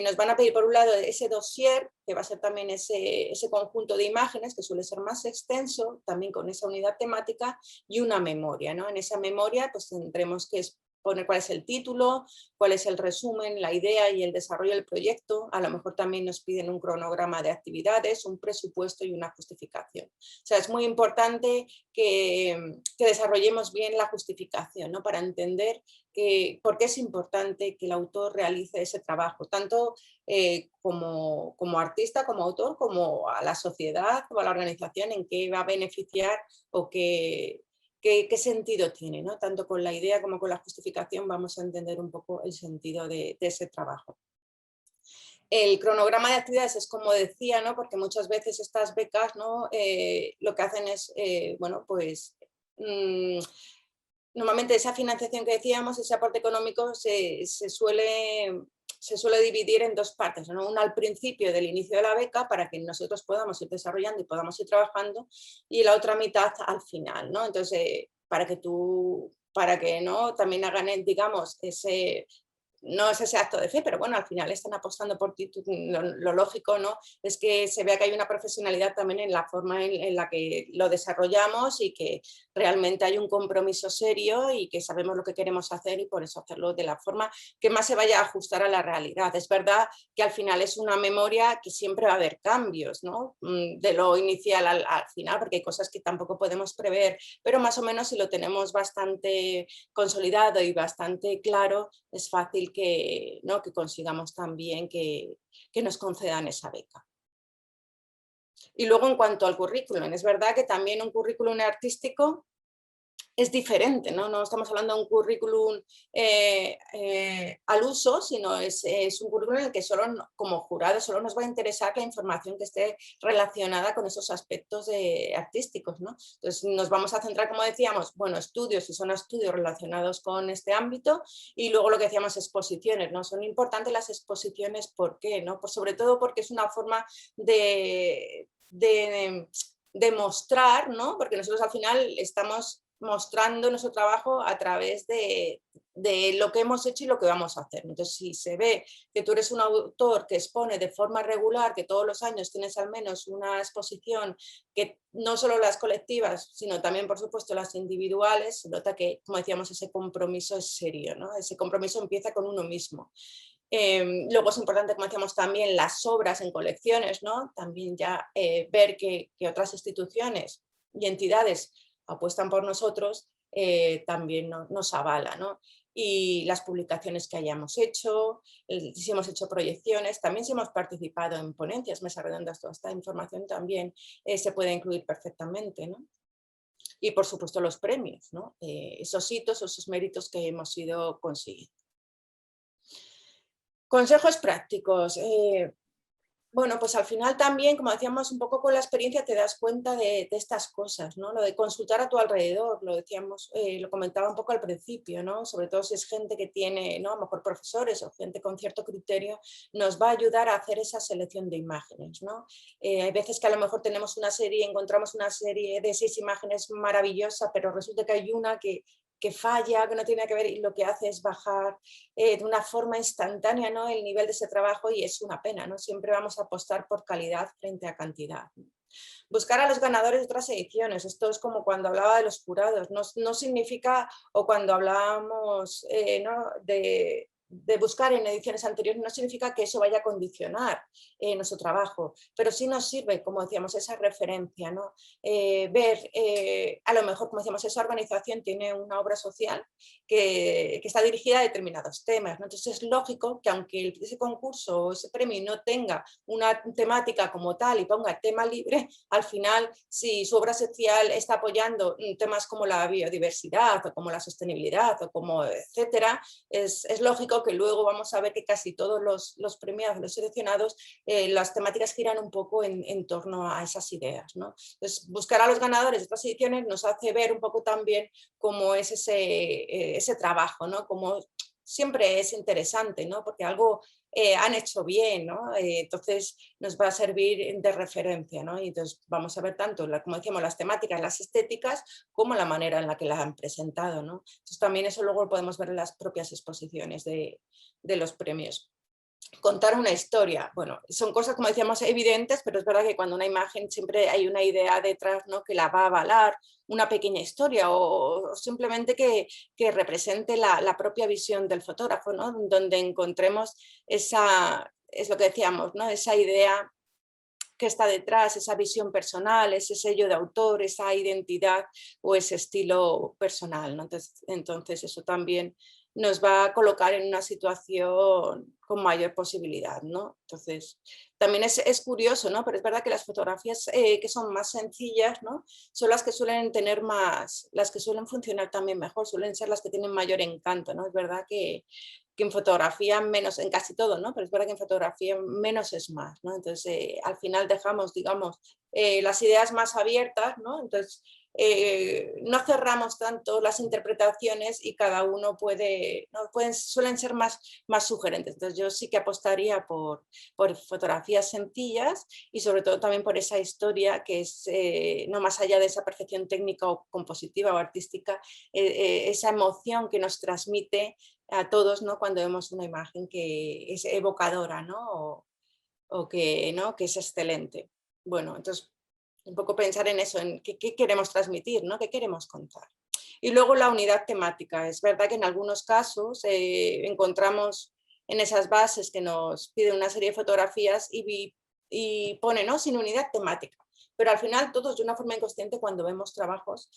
nos van a pedir por un lado ese dossier, que va a ser también ese conjunto de imágenes, que suele ser más extenso, también con esa unidad temática, y una memoria, ¿no? En esa memoria pues tendremos que poner cuál es el título, cuál es el resumen, la idea y el desarrollo del proyecto. A lo mejor también nos piden un cronograma de actividades, un presupuesto y una justificación. O sea, es muy importante que desarrollemos bien la justificación, ¿no?, para entender por qué es importante que el autor realice ese trabajo, tanto como artista, como autor, como a la sociedad o a la organización, en qué va a beneficiar o qué sentido tiene, ¿no? Tanto con la idea como con la justificación vamos a entender un poco el sentido de ese trabajo. El cronograma de actividades es como decía, ¿no?, porque muchas veces estas becas, ¿no?, lo que hacen es, bueno, pues normalmente esa financiación que decíamos, ese aporte económico se suele dividir en dos partes, ¿no? Una al principio del inicio de la beca para que nosotros podamos ir desarrollando y podamos ir trabajando, y la otra mitad al final, ¿no? Entonces, para que no también hagan, digamos, no es ese acto de fe, pero bueno, al final están apostando por ti, lo lógico, ¿no? Es que se vea que hay una profesionalidad también en la forma en la que lo desarrollamos y que realmente hay un compromiso serio y que sabemos lo que queremos hacer y por eso hacerlo de la forma que más se vaya a ajustar a la realidad. Es verdad que al final es una memoria que siempre va a haber cambios, ¿no? De lo inicial al final, porque hay cosas que tampoco podemos prever, pero más o menos si lo tenemos bastante consolidado y bastante claro, es fácil que, ¿no?, que consigamos también que nos concedan esa beca. Y luego en cuanto al currículum, es verdad que también un currículum artístico es diferente, ¿no? No estamos hablando de un currículum al uso, sino es un currículum en el que solo como jurado solo nos va a interesar la información que esté relacionada con esos aspectos artísticos, ¿no? Entonces nos vamos a centrar, como decíamos, bueno, estudios, si son estudios relacionados con este ámbito, y luego lo que decíamos, exposiciones, ¿no? Son importantes las exposiciones, ¿por qué? ¿No? Pues sobre todo porque es una forma de mostrar, ¿no? Porque nosotros al final estamos mostrando nuestro trabajo a través de lo que hemos hecho y lo que vamos a hacer. Entonces, si se ve que tú eres un autor que expone de forma regular, que todos los años tienes al menos una exposición, que no solo las colectivas, sino también, por supuesto, las individuales, se nota que, como decíamos, ese compromiso es serio, ¿no? Ese compromiso empieza con uno mismo. Luego es importante, como decíamos, también las obras en colecciones, ¿no? También ya ver que otras instituciones y entidades apuestan por nosotros, también nos avala, ¿no? Y las publicaciones que hayamos hecho, si hemos hecho proyecciones, también si hemos participado en ponencias, mesas redondas, toda esta información también se puede incluir perfectamente, ¿no? Y por supuesto los premios, ¿no? Esos hitos, esos méritos que hemos ido consiguiendo. Consejos prácticos. Bueno, pues al final también, como decíamos, un poco con la experiencia te das cuenta de estas cosas, ¿no? Lo de consultar a tu alrededor, lo decíamos, lo comentaba un poco al principio, ¿no? Sobre todo si es gente que tiene, ¿no?, a lo mejor profesores o gente con cierto criterio, nos va a ayudar a hacer esa selección de imágenes, ¿no? Hay veces que a lo mejor tenemos una serie, encontramos una serie de 6 imágenes maravillosa, pero resulta que hay una que falla, que no tiene que ver, y lo que hace es bajar de una forma instantánea, ¿no?, el nivel de ese trabajo, y es una pena, ¿no? Siempre vamos a apostar por calidad frente a cantidad. Buscar a los ganadores de otras ediciones, esto es como cuando hablaba de los jurados, no significa, o cuando hablábamos ¿no?, de buscar en ediciones anteriores, no significa que eso vaya a condicionar nuestro trabajo, pero sí nos sirve, como decíamos, esa referencia, ¿no? Ver, a lo mejor, como decíamos, esa organización tiene una obra social que está dirigida a determinados temas, ¿no? Entonces es lógico que aunque ese concurso o ese premio no tenga una temática como tal y ponga tema libre, al final, si su obra social está apoyando temas como la biodiversidad o como la sostenibilidad o como etcétera, es lógico que luego vamos a ver que casi todos los premiados, los seleccionados, las temáticas giran un poco en torno a esas ideas, ¿no? Entonces, buscar a los ganadores de otras ediciones nos hace ver un poco también cómo es ese trabajo, ¿no? Como siempre es interesante, ¿no? Porque algo han hecho bien, ¿no? Entonces nos va a servir de referencia, ¿no? Y entonces vamos a ver tanto, como decíamos, las temáticas, las estéticas, como la manera en la que las han presentado, ¿no? Entonces también eso luego lo podemos ver en las propias exposiciones de los premios. Contar una historia, bueno, son cosas, como decíamos, evidentes, pero es verdad que cuando una imagen siempre hay una idea detrás, ¿no?, que la va a avalar, una pequeña historia o simplemente que represente la propia visión del fotógrafo, ¿no?, donde encontremos esa, es lo que decíamos, ¿no?, esa idea que está detrás, esa visión personal, ese sello de autor, esa identidad o ese estilo personal, ¿no? Entonces eso también nos va a colocar en una situación con mayor posibilidad, ¿no? Entonces, también es curioso, ¿no? Pero es verdad que las fotografías que son más sencillas, ¿no?, son las que suelen tener más, las que suelen funcionar también mejor, suelen ser las que tienen mayor encanto, ¿no? Es verdad que en fotografía menos, en casi todo, ¿no? Pero es verdad que en fotografía menos es más, ¿no? Entonces, al final dejamos, digamos, las ideas más abiertas, ¿no? Entonces, no cerramos tanto las interpretaciones y cada uno suelen ser más sugerentes. Entonces yo sí que apostaría por fotografías sencillas y sobre todo también por esa historia que es, no más allá de esa percepción técnica o compositiva o artística, esa emoción que nos transmite a todos, ¿no? Cuando vemos una imagen que es evocadora, ¿no? o que, ¿no? que es excelente. Bueno, entonces un poco pensar en eso, en qué queremos transmitir, ¿no? ¿Qué queremos contar? Y luego la unidad temática. Es verdad que en algunos casos encontramos en esas bases que nos piden una serie de fotografías y pone, ¿no? Sin unidad temática. Pero al final todos de una forma inconsciente cuando vemos trabajos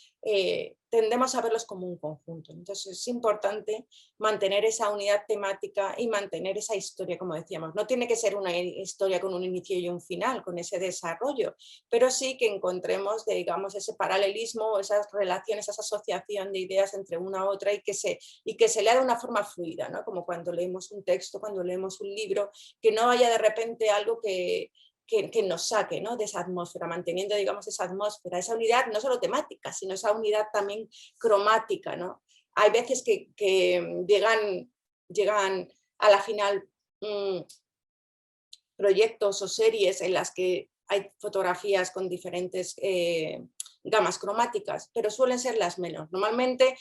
tendemos a verlos como un conjunto. Entonces es importante mantener esa unidad temática y mantener esa historia, como decíamos. No tiene que ser una historia con un inicio y un final, con ese desarrollo, pero sí que encontremos, digamos, ese paralelismo, esas relaciones, esa asociación de ideas entre una a otra y que se lea de una forma fluida, ¿no? Como cuando leemos un texto, cuando leemos un libro, que no haya de repente algo que nos saque, ¿no? De esa atmósfera, manteniendo, digamos, esa atmósfera, esa unidad no solo temática, sino esa unidad también cromática, ¿no? Hay veces que llegan a la final proyectos o series en las que hay fotografías con diferentes gamas cromáticas, pero suelen ser las menos. Normalmente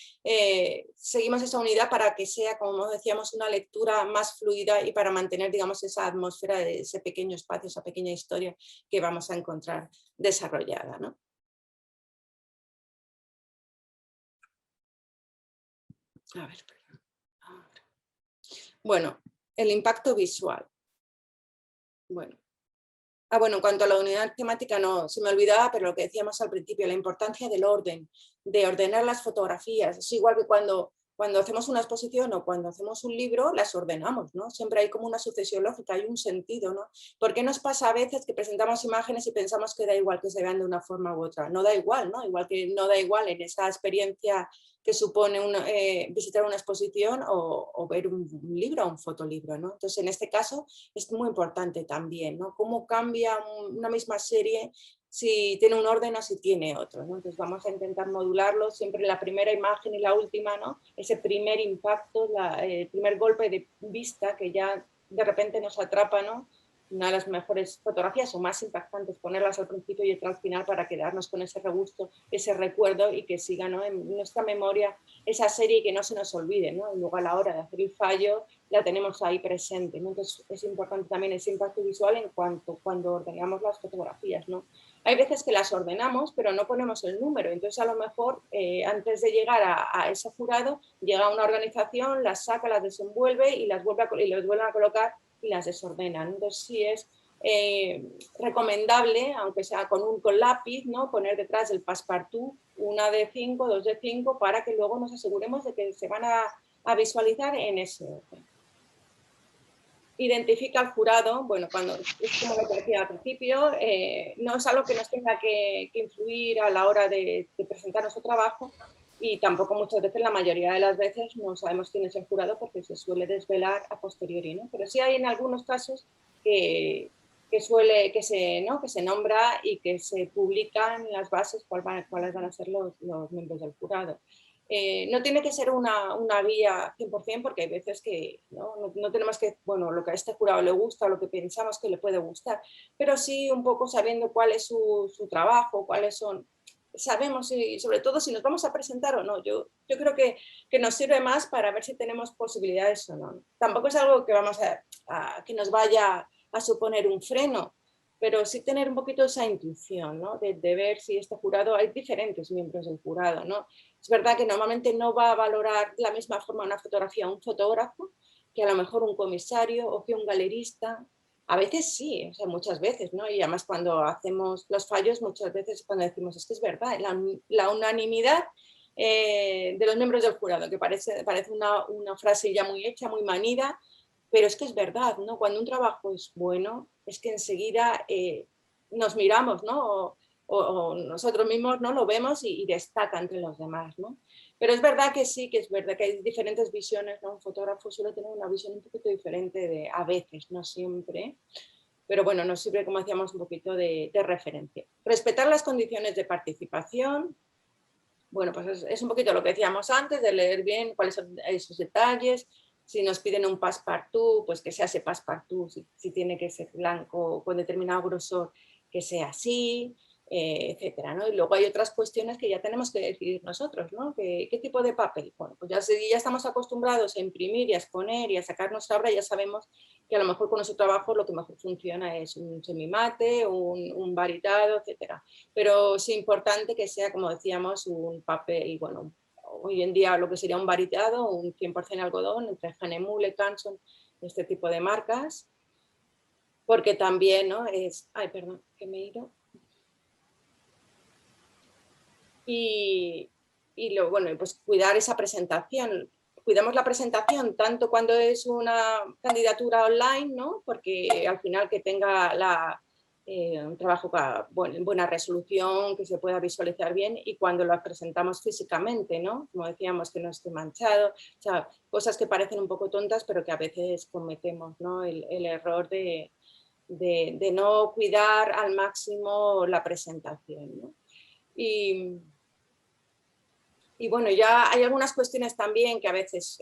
seguimos esa unidad para que sea, como decíamos, una lectura más fluida y para mantener, digamos, esa atmósfera de ese pequeño espacio, esa pequeña historia que vamos a encontrar desarrollada, ¿no? A ver, bueno, el impacto visual. Bueno, en cuanto a la unidad temática, no, se me olvidaba, pero lo que decíamos al principio, la importancia del orden, de ordenar las fotografías. Es igual que cuando hacemos una exposición o cuando hacemos un libro, las ordenamos, ¿no? Siempre hay como una sucesión lógica, hay un sentido, ¿no? ¿Por qué nos pasa a veces que presentamos imágenes y pensamos que da igual que se vean de una forma u otra? No da igual, ¿no? Igual que no da igual en esa experiencia que supone visitar una exposición o ver un libro o un fotolibro, ¿no? Entonces, en este caso es muy importante también, ¿no? Cómo cambia una misma serie si tiene un orden o si tiene otro, ¿no? Entonces vamos a intentar modularlo, siempre la primera imagen y la última, ¿no? Ese primer impacto, el primer golpe de vista que ya de repente nos atrapa, ¿no? Una de las mejores fotografías o más impactantes, ponerlas al principio y otra al final para quedarnos con ese regusto, ese recuerdo y que siga, ¿no? En nuestra memoria esa serie y que no se nos olvide, ¿no? Y luego a la hora de hacer el fallo la tenemos ahí presente, ¿no? Entonces es importante también ese impacto visual en cuanto cuando ordenamos las fotografías, ¿no? Hay veces que las ordenamos pero no ponemos el número, entonces a lo mejor antes de llegar a ese jurado llega una organización, las saca, las desenvuelve y las vuelve a colocar y las desordenan. Entonces sí es recomendable, aunque sea con lápiz, ¿no? Poner detrás del passepartout una de 5, 2 de 5 para que luego nos aseguremos de que se van a visualizar en ese orden. Identifica al jurado, bueno, cuando es como lo que decía al principio, no es algo que nos tenga que influir a la hora de presentar nuestro trabajo y tampoco muchas veces, la mayoría de las veces, no sabemos quién es el jurado porque se suele desvelar a posteriori, ¿no? Pero sí hay en algunos casos que se nombra y que se publican las bases cuáles van a ser los miembros del jurado. No tiene que ser una guía 100% porque hay veces que no tenemos que, bueno, lo que a este jurado le gusta o lo que pensamos que le puede gustar, pero sí un poco sabiendo cuál es su trabajo, cuáles son, sabemos y sobre todo si nos vamos a presentar o no. Yo creo que nos sirve más para ver si tenemos posibilidades o no. Tampoco es algo que vamos que nos vaya a suponer un freno, pero sí tener un poquito esa intuición, ¿no? De ver si este jurado, hay diferentes miembros del jurado, ¿no? Es verdad que normalmente no va a valorar de la misma forma una fotografía un fotógrafo que a lo mejor un comisario o que un galerista. A veces sí, o sea, muchas veces, ¿no? Y además cuando hacemos los fallos, muchas veces cuando decimos, es que es verdad, la unanimidad de los miembros del jurado, que parece una frase ya muy hecha, muy manida, pero es que es verdad, ¿no? Cuando un trabajo es bueno, es que enseguida nos miramos, ¿no? O nosotros mismos no lo vemos y destaca entre los demás, ¿no? Pero es verdad que sí, que es verdad que hay diferentes visiones, ¿no? Un fotógrafo suele tener una visión un poquito diferente a veces, no siempre, pero bueno, nos sirve, como decíamos, un poquito de referencia. Respetar las condiciones de participación, bueno, pues es un poquito lo que decíamos antes, de leer bien cuáles son esos detalles. Si nos piden un passepartout, pues que sea ese passepartout, si tiene que ser blanco con determinado grosor, que sea así, etcétera, ¿no? Y luego hay otras cuestiones que ya tenemos que decidir nosotros, ¿no? ¿Qué tipo de papel? Bueno, pues ya estamos acostumbrados a imprimir y a exponer y a sacar nuestra obra, ya sabemos que a lo mejor con nuestro trabajo lo que mejor funciona es un semimate, un varitado, etcétera. Pero es importante que sea, como decíamos, un papel, bueno, hoy en día lo que sería un varitado, un 100% algodón, entre Hanemule, Canson, este tipo de marcas, porque también, ¿no? Ay, perdón, que me he ido. Y bueno, pues cuidar esa presentación. Cuidamos la presentación tanto cuando es una candidatura online, ¿no? Porque al final que tenga un trabajo en buena resolución, que se pueda visualizar bien, y cuando lo presentamos físicamente, ¿no? Como decíamos, que no esté manchado, o sea, cosas que parecen un poco tontas, pero que a veces cometemos, ¿no? El error de no cuidar al máximo la presentación, ¿no? Y bueno, ya hay algunas cuestiones también que a veces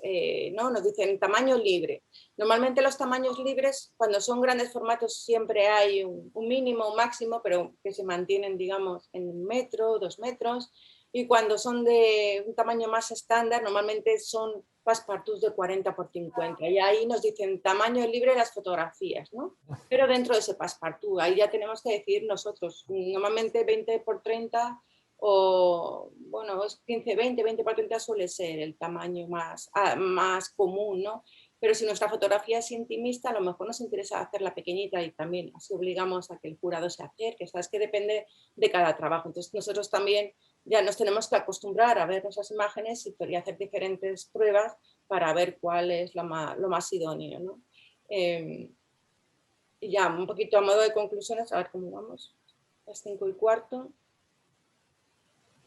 ¿no? Nos dicen tamaño libre. Normalmente los tamaños libres, cuando son grandes formatos, siempre hay un mínimo, un máximo, pero que se mantienen, digamos, en 1 metro, 2 metros. Y cuando son de un tamaño más estándar, normalmente son passepartouts de 40 por 50. Y ahí nos dicen tamaño libre las fotografías, ¿no? Pero dentro de ese passepartout, ahí ya tenemos que decidir nosotros. Normalmente 20 por 30 o bueno, es 15-20, 20 por 30 suele ser el tamaño más común, ¿no? Pero si nuestra fotografía es intimista, a lo mejor nos interesa hacerla pequeñita y también así obligamos a que el jurado se acerque, sabes que depende de cada trabajo. Entonces nosotros también ya nos tenemos que acostumbrar a ver esas imágenes y hacer diferentes pruebas para ver cuál es lo más idóneo, ¿no? Y ya un poquito a modo de conclusiones, a ver cómo vamos, las 5:15.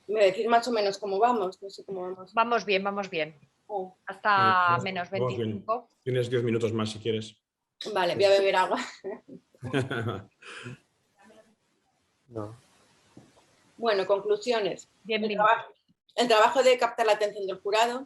Me decís más o menos cómo vamos, no sé cómo vamos. Vamos bien, vamos bien. Oh. Hasta menos 25. Tienes 10 minutos más si quieres. Vale, voy a beber agua. No. Bueno, conclusiones. Bien, El trabajo de captar la atención del jurado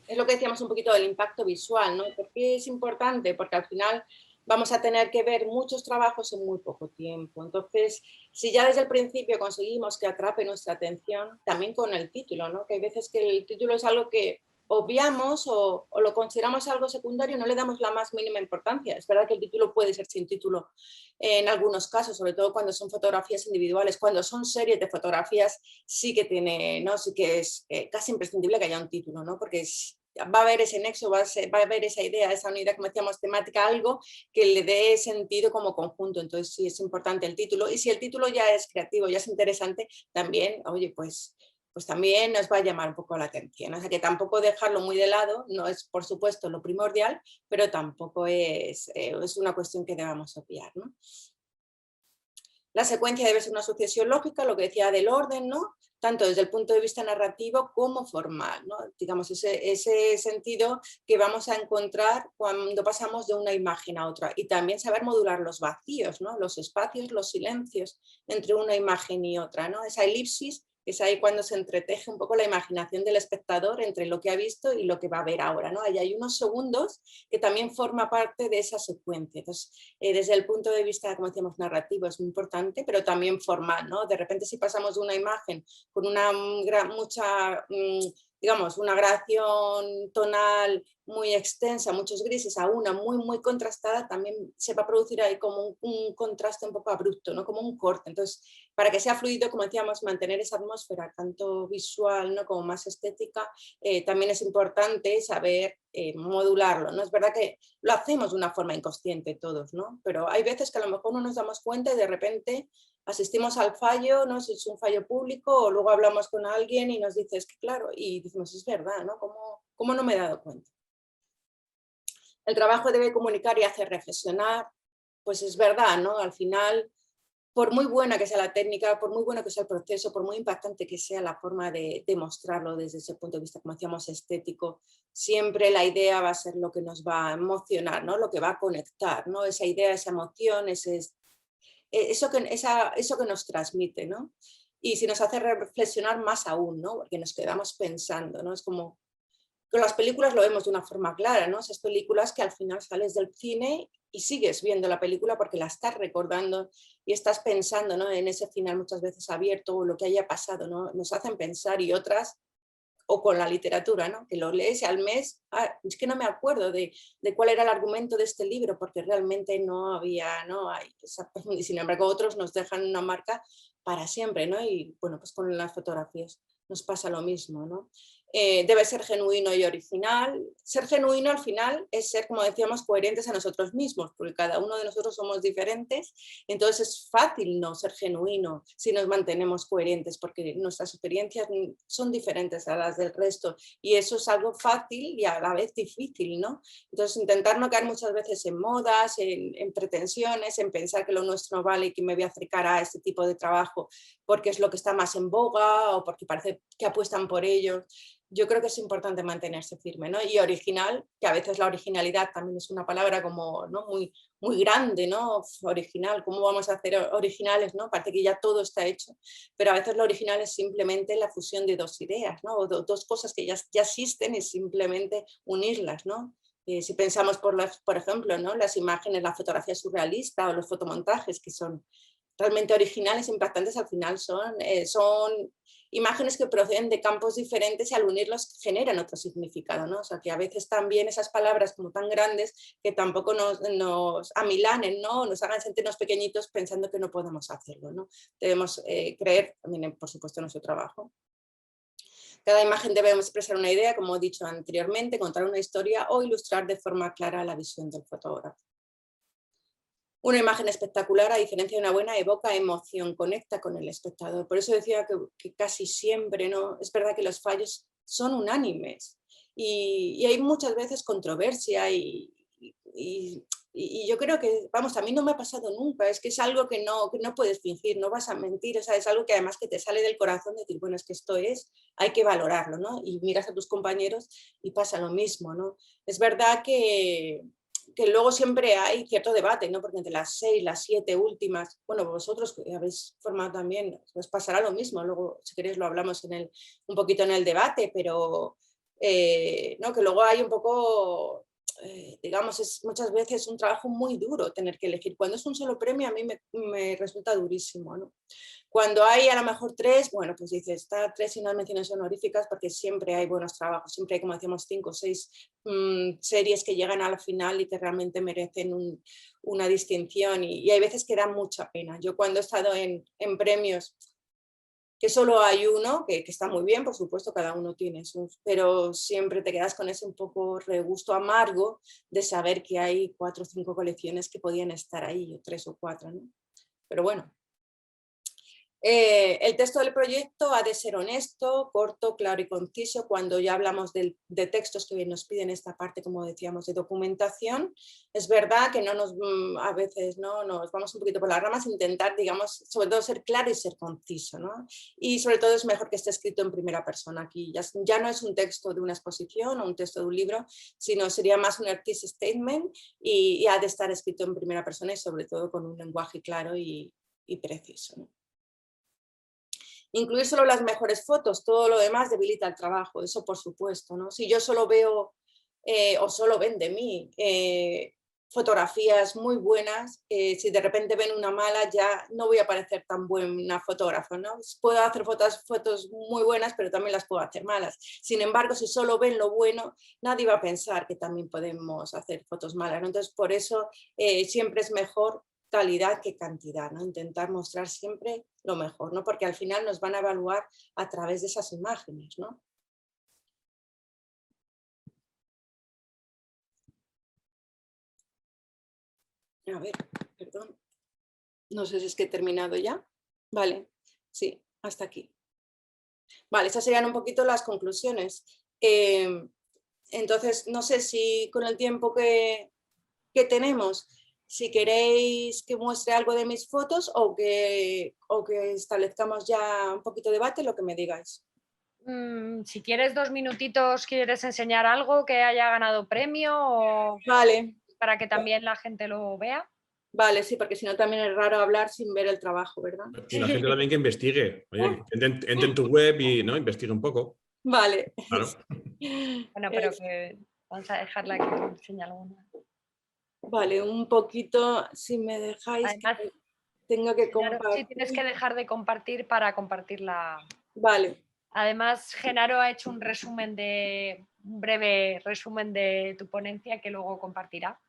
es lo que decíamos un poquito del impacto visual, ¿no? ¿Por qué es importante? Porque al final vamos a tener que ver muchos trabajos en muy poco tiempo. Entonces, si ya desde el principio conseguimos que atrape nuestra atención, también con el título, ¿no? Que hay veces que el título es algo que obviamos o lo consideramos algo secundario, no le damos la más mínima importancia. Es verdad que el título puede ser sin título en algunos casos, sobre todo cuando son fotografías individuales. Cuando son series de fotografías sí que tiene, ¿no? Sí que es casi imprescindible que haya un título, ¿no? Porque va a haber ese nexo, va a haber esa idea, esa unidad, como decíamos, temática, algo que le dé sentido como conjunto. Entonces sí es importante el título. Y si el título ya es creativo, ya es interesante, también, oye, pues también nos va a llamar un poco la atención. O sea que tampoco dejarlo muy de lado, no es por supuesto lo primordial, pero tampoco es una cuestión que debamos obviar, ¿no? La secuencia debe ser una sucesión lógica, lo que decía del orden, ¿no? Tanto desde el punto de vista narrativo como formal, ¿no? Digamos, ese sentido que vamos a encontrar cuando pasamos de una imagen a otra. Y también saber modular los vacíos, ¿no? Los espacios, los silencios entre una imagen y otra, ¿no? Esa elipsis es ahí cuando se entreteje un poco la imaginación del espectador entre lo que ha visto y lo que va a ver ahora, ¿no? Ahí hay unos segundos que también forma parte de esa secuencia. Entonces, desde el punto de vista, como decíamos, narrativo es muy importante, pero también formal, ¿no? De repente si pasamos de una imagen con una digamos, una gradación tonal muy extensa, muchos grises, a una muy contrastada, también se va a producir ahí como un contraste un poco abrupto, ¿no? Como un corte. Entonces, para que sea fluido, como decíamos, mantener esa atmósfera tanto visual, ¿no? Como más estética, también es importante saber modularlo, ¿no? Es verdad que lo hacemos de una forma inconsciente todos, ¿no? Pero hay veces que a lo mejor no nos damos cuenta y de repente asistimos al fallo, ¿no? Si es un fallo público, o luego hablamos con alguien y nos dice, es que claro, y decimos, es verdad, ¿no? ¿Cómo no me he dado cuenta? El trabajo debe comunicar y hacer reflexionar, pues es verdad, ¿no? Al final, por muy buena que sea la técnica, por muy bueno que sea el proceso, por muy impactante que sea la forma de demostrarlo desde ese punto de vista, como decíamos, estético, siempre la idea va a ser lo que nos va a emocionar, ¿no? Lo que va a conectar, ¿no? Esa idea, esa emoción, eso que nos transmite, ¿no? y si nos hace reflexionar más aún, ¿no? Porque nos quedamos pensando, ¿no? Es como, con las películas lo vemos de una forma clara, ¿no? Esas películas que al final sales del cine y sigues viendo la película porque la estás recordando y estás pensando, ¿no? En ese final muchas veces abierto o lo que haya pasado, ¿no? Nos hacen pensar, y otras, o con la literatura, ¿no? Que lo lees y al mes, es que no me acuerdo de cuál era el argumento de este libro porque realmente no había, ¿no? Y sin embargo otros nos dejan una marca para siempre, ¿no? Y bueno, pues con las fotografías nos pasa lo mismo, ¿no? Debe ser genuino y original. Ser genuino al final es ser, como decíamos, coherentes a nosotros mismos, porque cada uno de nosotros somos diferentes, entonces es fácil no ser genuino si nos mantenemos coherentes, porque nuestras experiencias son diferentes a las del resto, y eso es algo fácil y a la vez difícil, ¿no? Entonces intentar no caer muchas veces en modas, en pretensiones, en pensar que lo nuestro no vale y que me voy a acercar a este tipo de trabajo porque es lo que está más en boga o porque parece que apuestan por ello. Yo creo que es importante mantenerse firme, ¿no? Y original, que a veces la originalidad también es una palabra como, ¿no? muy grande, ¿no? Original, ¿cómo vamos a hacer originales, ¿no? Parece que ya todo está hecho, pero a veces lo original es simplemente la fusión de dos ideas, ¿no? O dos cosas que ya existen y simplemente unirlas, ¿no? Si pensamos por ejemplo, ¿no? Las imágenes, la fotografía surrealista o los fotomontajes que son realmente originales, impactantes, al final son imágenes que proceden de campos diferentes y al unirlos generan otro significado, ¿no? O sea, que a veces también esas palabras como tan grandes que tampoco nos amilanen, ¿no? Nos hagan sentirnos pequeñitos pensando que no podemos hacerlo, ¿no? Debemos creer también, por supuesto, en nuestro trabajo. Cada imagen debe expresar una idea, como he dicho anteriormente, contar una historia o ilustrar de forma clara la visión del fotógrafo. Una imagen espectacular, a diferencia de una buena, evoca emoción, conecta con el espectador. Por eso decía que casi siempre, ¿no? Es verdad que los fallos son unánimes y hay muchas veces controversia y yo creo que, vamos, a mí no me ha pasado nunca, es que es algo que no puedes fingir, no vas a mentir, o sea, es algo que además que te sale del corazón, decir, bueno, es que esto hay que valorarlo, ¿no? Y miras a tus compañeros y pasa lo mismo, ¿no? Es verdad que luego siempre hay cierto debate, ¿no? Porque entre las 6, las 7 últimas, bueno, vosotros que habéis formado también, os pasará lo mismo, luego si queréis lo hablamos un poquito en el debate, pero ¿no? Que luego hay un poco, digamos, es muchas veces un trabajo muy duro tener que elegir. Cuando es un solo premio a mí me resulta durísimo, ¿no? Cuando hay a lo mejor 3, bueno, pues dices, está 3 y unas menciones honoríficas porque siempre hay buenos trabajos, siempre hay, como decíamos, 5 o 6 series que llegan al final y que realmente merecen una distinción y hay veces que da mucha pena. Yo cuando he estado en premios que solo hay uno, que está muy bien, por supuesto, cada uno tiene sus, pero siempre te quedas con ese un poco regusto amargo de saber que hay 4 o 5 colecciones que podían estar ahí, o 3 o 4, ¿no? Pero bueno. El texto del proyecto ha de ser honesto, corto, claro y conciso. Cuando ya hablamos de textos que nos piden esta parte, como decíamos, de documentación, es verdad que a veces no nos vamos un poquito por las ramas, intentar, digamos, sobre todo ser claro y ser conciso, ¿no? Y sobre todo es mejor que esté escrito en primera persona. Aquí ya no es un texto de una exposición o un texto de un libro, sino sería más un artist statement y ha de estar escrito en primera persona y sobre todo con un lenguaje claro y preciso, ¿no? Incluir solo las mejores fotos, todo lo demás debilita el trabajo, eso por supuesto, ¿no? Si yo solo veo o solo ven de mí fotografías muy buenas, si de repente ven una mala ya no voy a parecer tan buena fotógrafa, ¿no? Puedo hacer fotos muy buenas, pero también las puedo hacer malas. Sin embargo, si solo ven lo bueno, nadie va a pensar que también podemos hacer fotos malas, ¿no? Entonces, por eso siempre es mejor calidad que cantidad, ¿no? Intentar mostrar siempre lo mejor, ¿no? Porque al final nos van a evaluar a través de esas imágenes, ¿no? A ver, perdón. No sé si es que he terminado ya. Vale, sí, hasta aquí. Vale, esas serían un poquito las conclusiones. Entonces, no sé si con el tiempo que tenemos, si queréis que muestre algo de mis fotos o que establezcamos ya un poquito de debate, lo que me digáis. Si quieres 2 minutitos, ¿quieres enseñar algo que haya ganado premio o Vale. para que también la gente lo vea? Vale, sí, porque si no también es raro hablar sin ver el trabajo, ¿verdad? Y la gente también que investigue. Oye, entre en tu web y ¿no? Investigue un poco. Vale. Claro. Bueno, pero que vamos a dejarla que enseñe alguna. Vale, un poquito, si me dejáis, Además, que tengo que Genaro, sí, compartir. tienes que dejar de compartir para compartirla. Vale, Además, Genaro ha hecho un breve resumen de tu ponencia que luego compartirá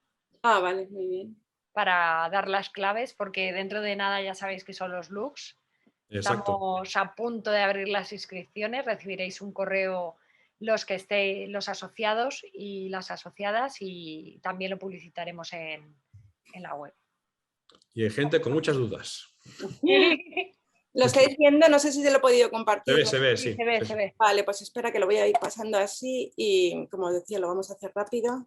vale, muy bien. para dar las claves, porque dentro de nada ya sabéis que son los looks. Exacto. Estamos a punto de abrir las inscripciones, recibiréis un correo los que estéis, los asociados y las asociadas, y también lo publicitaremos en la web. Y hay gente con muchas dudas. ¿Lo estáis viendo? No sé si se lo he podido Se compartir. ve, se ve, Sí, sí. se ve, Sí, se sí. ve. Vale, pues espera que lo voy a ir pasando así y como decía, lo vamos a hacer rápido.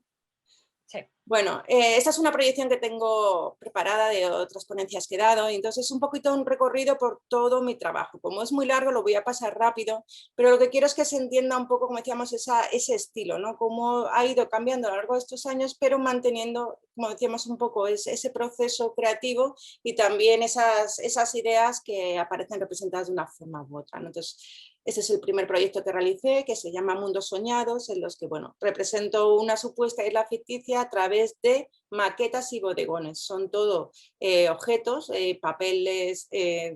Sí. Bueno, esta es una proyección que tengo preparada de otras ponencias que he dado, y entonces es un poquito un recorrido por todo mi trabajo. Como es muy largo, lo voy a pasar rápido, pero lo que quiero es que se entienda un poco, como decíamos, ese estilo, ¿no? Cómo ha ido cambiando a lo largo de estos años, pero manteniendo, como decíamos, un poco ese proceso creativo y también esas ideas que aparecen representadas de una forma u otra, ¿no? Entonces, ese es el primer proyecto que realicé, que se llama Mundos Soñados, en los que represento una supuesta isla ficticia a través de maquetas y bodegones. Son todo objetos, papeles,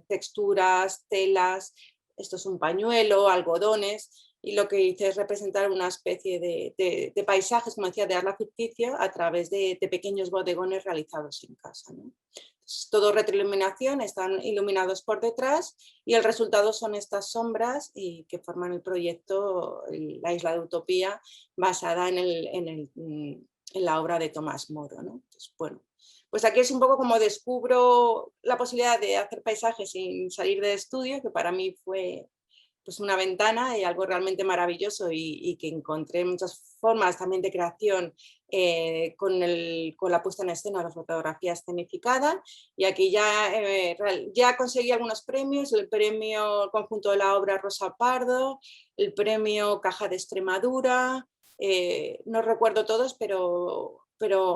texturas, telas, esto es un pañuelo, algodones, y lo que hice es representar una especie de paisajes, como decía, de isla ficticia a través de pequeños bodegones realizados en casa, ¿no? Todo retroiluminación, están iluminados por detrás y el resultado son estas sombras y que forman el proyecto La Isla de Utopía, basada en la obra de Tomás Moro, ¿no? Entonces, bueno, pues aquí es un poco como descubro la posibilidad de hacer paisajes sin salir de estudio, que para mí fue pues una ventana y algo realmente maravilloso, y que encontré muchas formas también de creación con la puesta en escena, la fotografía escenificada, y aquí ya conseguí algunos premios: el premio conjunto de la obra Rosa Pardo, el premio Caja de Extremadura, no recuerdo todos, pero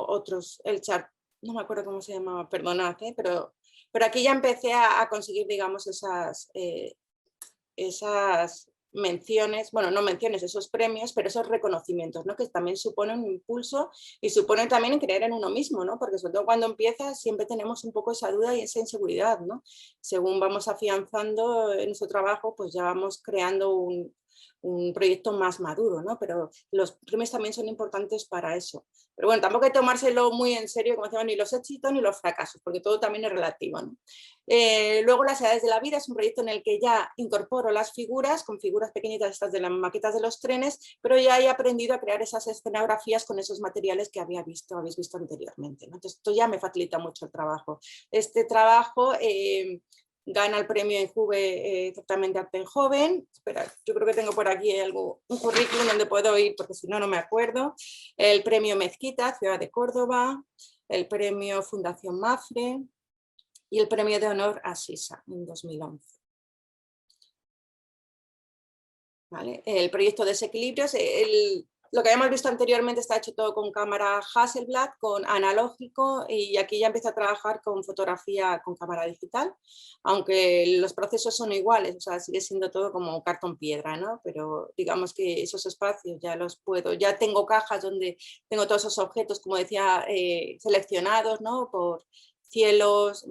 otros, el chart, no me acuerdo cómo se llamaba, perdonad, pero aquí ya empecé a conseguir, digamos, esas menciones, bueno, no menciones, esos premios, pero esos reconocimientos, ¿no? Que también suponen un impulso y suponen también creer en uno mismo, ¿no? Porque sobre todo cuando empiezas siempre tenemos un poco esa duda y esa inseguridad, ¿no? Según vamos afianzando en nuestro trabajo, pues ya vamos creando un proyecto más maduro, ¿no? Pero los premios también son importantes para eso. Pero bueno, tampoco hay que tomárselo muy en serio, como decíamos, ni los éxitos ni los fracasos, porque todo también es relativo, ¿no? Luego Las Edades de la Vida es un proyecto en el que ya incorporo las figuras, con figuras pequeñitas estas de las maquetas de los trenes, pero ya he aprendido a crear esas escenografías con esos materiales que habéis visto anteriormente, ¿no? Entonces esto ya me facilita mucho el trabajo. Este trabajo gana el premio Injuve Certamen de Arte Joven. Espera, yo creo que tengo por aquí un currículum donde puedo ir, porque si no, no me acuerdo. El premio Mezquita, Ciudad de Córdoba, el premio Fundación Mafre y el premio de honor a Sisa en 2011. ¿Vale? El proyecto Desequilibrios, lo que habíamos visto anteriormente está hecho todo con cámara Hasselblad, con analógico, y aquí ya empiezo a trabajar con fotografía con cámara digital, aunque los procesos son iguales, o sea, sigue siendo todo como cartón piedra, ¿no? Pero digamos que esos espacios ya tengo cajas donde tengo todos esos objetos, como decía, seleccionados, ¿no? Por cielos,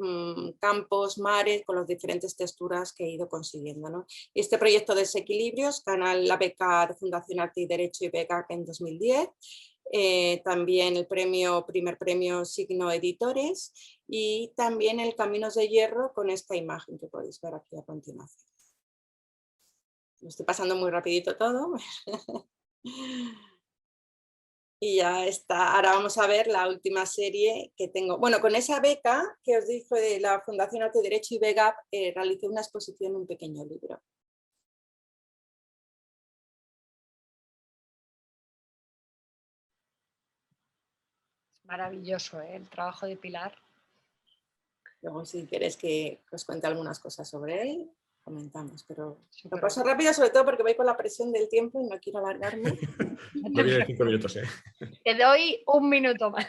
campos, mares, con las diferentes texturas que he ido consiguiendo, ¿no? Este proyecto de Desequilibrios gana la beca de Fundación Arte y Derecho y beca en 2010. También el primer premio Signo Editores, y también el Caminos de Hierro, con esta imagen que podéis ver aquí a continuación. Lo estoy pasando muy rapidito todo. Y ya está. Ahora vamos a ver la última serie que tengo. Bueno, con esa beca que os dije de la Fundación Arte y Derecho y BEGAP, realicé una exposición, un pequeño libro. Maravilloso, ¿eh? El trabajo de Pilar. Luego, si queréis que os cuente algunas cosas sobre él. comentamos, pero Súper lo paso rápido, sobre todo porque voy con la presión del tiempo y no quiero alargarme. No tiene 5 minutos, ¿eh? Te doy un minuto más.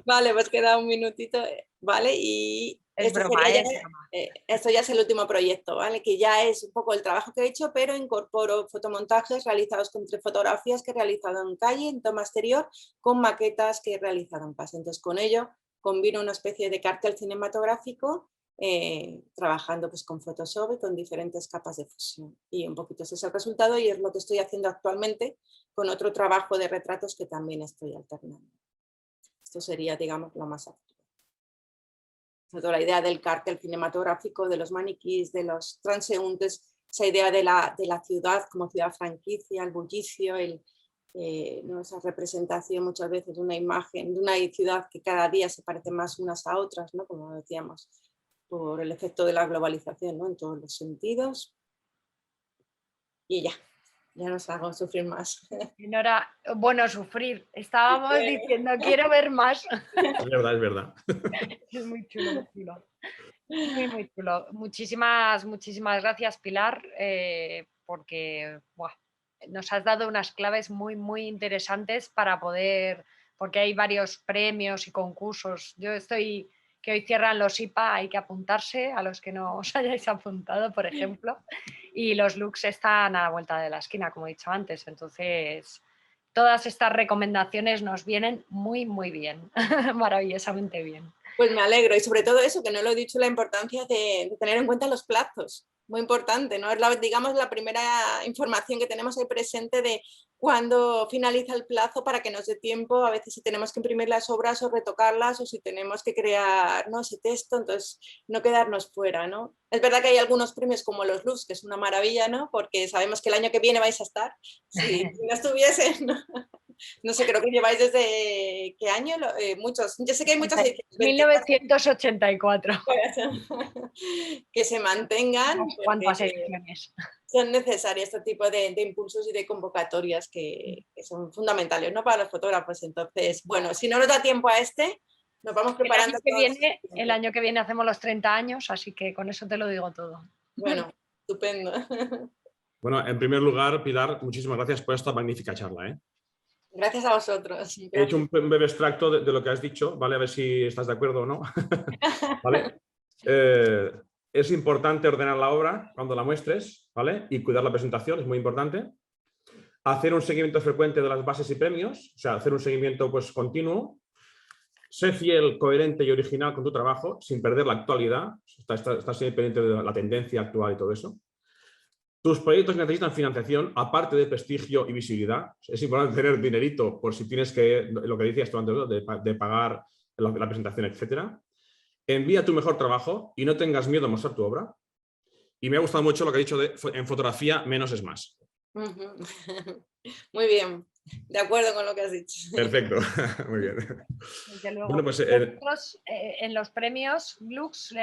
Vale, pues queda un minutito, ¿vale? Y Es esto broma, sería es ya, broma. esto ya es el último proyecto, ¿vale? Que ya es un poco el trabajo que he hecho, pero incorporo fotomontajes realizados con fotografías que he realizado en calle, en toma exterior, con maquetas que he realizado en casa. Entonces, con ello combino una especie de cartel cinematográfico trabajando pues, con Photoshop y con diferentes capas de fusión. Y un poquito ese es el resultado y es lo que estoy haciendo actualmente con otro trabajo de retratos que también estoy alternando. Esto sería, digamos, lo más actual. Sobre todo la idea del cartel cinematográfico, de los maniquís, de los transeúntes, esa idea de la ciudad como ciudad franquicia, el bullicio, ¿no? Esa representación muchas veces de una imagen, de una ciudad que cada día se parece más unas a otras, ¿no? Como decíamos, por el efecto de la globalización, ¿no? En todos los sentidos. Y ya nos hago sufrir más. Bueno, sufrir. Estábamos diciendo, quiero ver más. Es verdad, es verdad. Es muy chulo, muy chulo. Muy, muy chulo. Muchísimas, muchísimas gracias, Pilar, porque buah, nos has dado unas claves muy, muy interesantes para poder, porque hay varios premios y concursos. Yo estoy, que hoy cierran los IPA, hay que apuntarse a los que no os hayáis apuntado, por ejemplo, y los looks están a la vuelta de la esquina, como he dicho antes. Entonces, todas estas recomendaciones nos vienen muy, muy bien, maravillosamente bien. Pues me alegro y sobre todo eso, que no lo he dicho, la importancia de tener en cuenta los plazos, muy importante, ¿no? Es digamos la primera información que tenemos ahí presente de cuándo finaliza el plazo para que nos dé tiempo, a veces si tenemos que imprimir las obras o retocarlas o si tenemos que crear, ¿no? Ese texto, entonces no quedarnos fuera, ¿no? Es verdad que hay algunos premios como los LUS, que es una maravilla, ¿no? Porque sabemos que el año que viene vais a estar, si no estuviesen, ¿no? No sé, creo que lleváis desde ¿qué año? Muchos. Yo sé que hay muchas ediciones. 1984. Que se mantengan. ¿Cuántas ediciones? Son necesarios este tipo de impulsos y de convocatorias que son fundamentales, ¿no? Para los fotógrafos. Entonces, bueno, si no nos da tiempo a nos vamos preparando. El año que viene hacemos los 30 años, así que con eso te lo digo todo. Bueno, estupendo. Bueno, en primer lugar, Pilar, muchísimas gracias por esta magnífica charla, ¿eh? Gracias a vosotros. Gracias. He hecho un breve extracto de lo que has dicho, ¿vale? A ver si estás de acuerdo o no. ¿Vale? Es importante ordenar la obra cuando la muestres, ¿vale? Y cuidar la presentación, es muy importante. Hacer un seguimiento frecuente de las bases y premios, o sea, hacer un seguimiento pues, continuo. Sé fiel, coherente y original con tu trabajo, sin perder la actualidad. Estás siempre pendiente de la tendencia actual y todo eso. Tus proyectos necesitan financiación, aparte de prestigio y visibilidad. Es importante tener dinerito por si tienes que, lo que decías tú antes, ¿no? de pagar la presentación, etc. Envía tu mejor trabajo y no tengas miedo a mostrar tu obra. Y me ha gustado mucho lo que ha dicho en fotografía, menos es más. Muy bien, de acuerdo con lo que has dicho. Perfecto, muy bien. Desde luego. Bueno, pues, nosotros en los premios Lux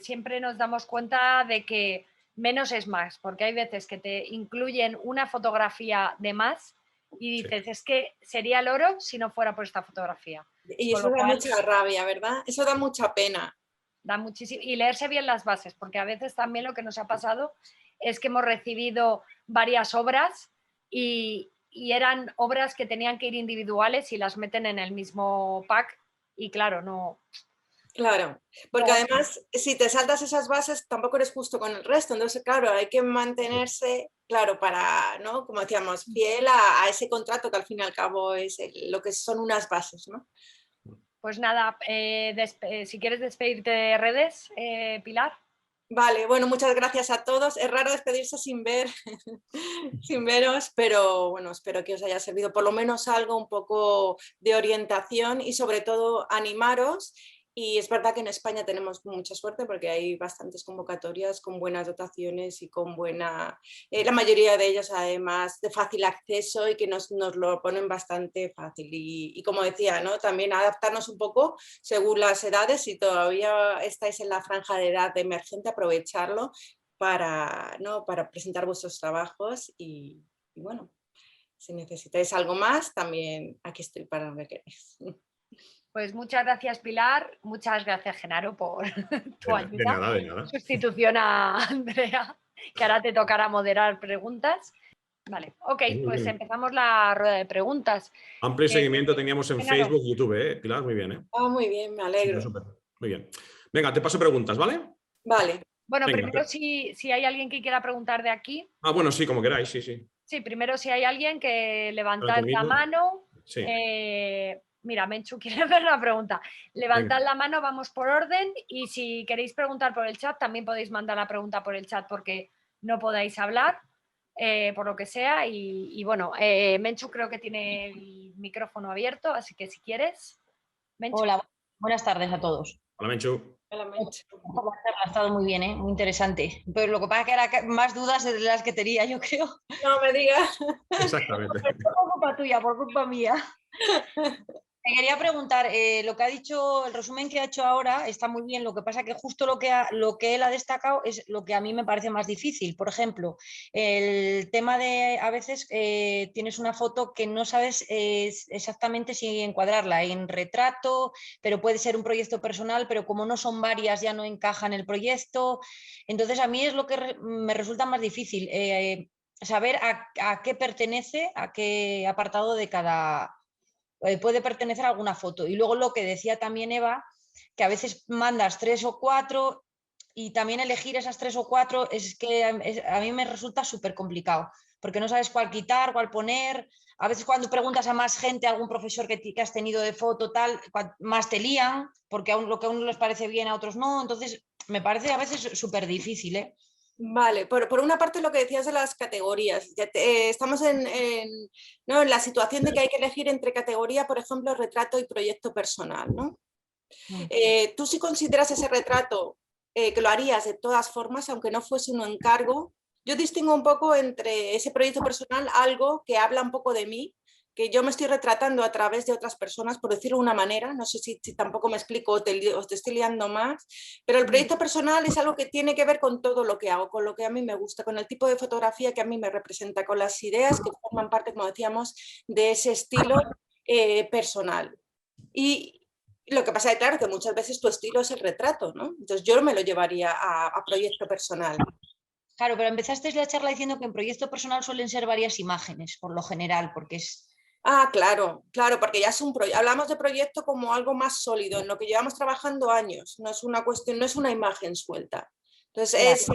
siempre nos damos cuenta de que menos es más, porque hay veces que te incluyen una fotografía de más y dices, sí, es que sería el oro si no fuera por esta fotografía. Y eso da mucha rabia, ¿verdad? Eso da mucha pena. Da muchísimo. Y leerse bien las bases, porque a veces también lo que nos ha pasado es que hemos recibido varias obras y eran obras que tenían que ir individuales y las meten en el mismo pack y claro, no... Claro, porque además si te saltas esas bases tampoco eres justo con el resto, entonces claro, hay que mantenerse, claro, para, ¿no? Como decíamos, fiel a ese contrato que al fin y al cabo es lo que son unas bases, ¿no? Pues nada, si quieres despedirte de redes, Pilar. Vale, bueno, muchas gracias a todos. Es raro despedirse sin veros, pero bueno, espero que os haya servido por lo menos algo un poco de orientación y sobre todo animaros. Y es verdad que en España tenemos mucha suerte porque hay bastantes convocatorias con buenas dotaciones y con buena, la mayoría de ellas además de fácil acceso y que nos lo ponen bastante fácil. Y como decía, ¿no? También adaptarnos un poco según las edades. Si todavía estáis en la franja de edad emergente, aprovecharlo para, ¿no? Para presentar vuestros trabajos y bueno, si necesitáis algo más, también aquí estoy para lo que queréis. Pues muchas gracias, Pilar. Muchas gracias, Genaro, por tu ayuda. De nada, de nada. Sustitución a Andrea, que ahora te tocará moderar preguntas. Vale, ok, pues empezamos la rueda de preguntas. Amplio seguimiento teníamos en Genaro. Facebook, YouTube, Pilar, muy bien. Muy bien, me alegro. Súper, muy bien. Venga, te paso preguntas, ¿vale? Vale. Bueno, Venga, primero si hay alguien que quiera preguntar de aquí. Bueno, sí, como queráis, sí, sí. Sí, primero si hay alguien que levantad la mano. Sí. Mira, Menchu quiere hacer una pregunta. Levantad la mano, vamos por orden, y si queréis preguntar por el chat, también podéis mandar la pregunta por el chat porque no podáis hablar, por lo que sea. Y bueno, Menchu creo que tiene el micrófono abierto, así que si quieres. Menchu. Hola, buenas tardes a todos. Hola, Menchu. Hola, Menchu. Ha estado muy bien, muy interesante. Pero lo que pasa es que era más dudas de las que tenía, yo creo. No me digas. Exactamente. Por culpa tuya, por culpa mía. Te quería preguntar, lo que ha dicho, el resumen que ha hecho ahora está muy bien, lo que pasa que justo lo que él ha destacado es lo que a mí me parece más difícil. Por ejemplo, el tema de a veces tienes una foto que no sabes exactamente si encuadrarla en retrato, pero puede ser un proyecto personal, pero como no son varias ya no encaja en el proyecto. Entonces a mí es lo que me resulta más difícil, saber a qué pertenece, a qué apartado de cada... puede pertenecer a alguna foto. Y luego lo que decía también Eva, que a veces mandas 3 o 4 y también elegir esas 3 o 4 es que a mí me resulta súper complicado, porque no sabes cuál quitar, cuál poner. A veces cuando preguntas a más gente, a algún profesor que has tenido de foto, tal, más te lían, porque lo que a uno les parece bien, a otros no. Entonces me parece a veces súper difícil, ¿eh? Vale, por una parte lo que decías de las categorías. Estamos ¿no? en la situación de que hay que elegir entre categoría, por ejemplo, retrato y proyecto personal, ¿no? Tú si consideras ese retrato que lo harías de todas formas, aunque no fuese un encargo, yo distingo un poco entre ese proyecto personal, algo que habla un poco de mí, que yo me estoy retratando a través de otras personas, por decirlo de una manera, no sé si tampoco me explico o te estoy liando más, pero el proyecto personal es algo que tiene que ver con todo lo que hago, con lo que a mí me gusta, con el tipo de fotografía que a mí me representa, con las ideas que forman parte, como decíamos, de ese estilo personal. Y lo que pasa es, claro, que muchas veces tu estilo es el retrato, ¿no? Entonces yo me lo llevaría a proyecto personal. Claro, pero empezasteis la charla diciendo que en proyecto personal suelen ser varias imágenes, por lo general, porque es... Claro, porque ya es hablamos de proyecto como algo más sólido, en lo que llevamos trabajando años, no es una cuestión, no es una imagen suelta. Entonces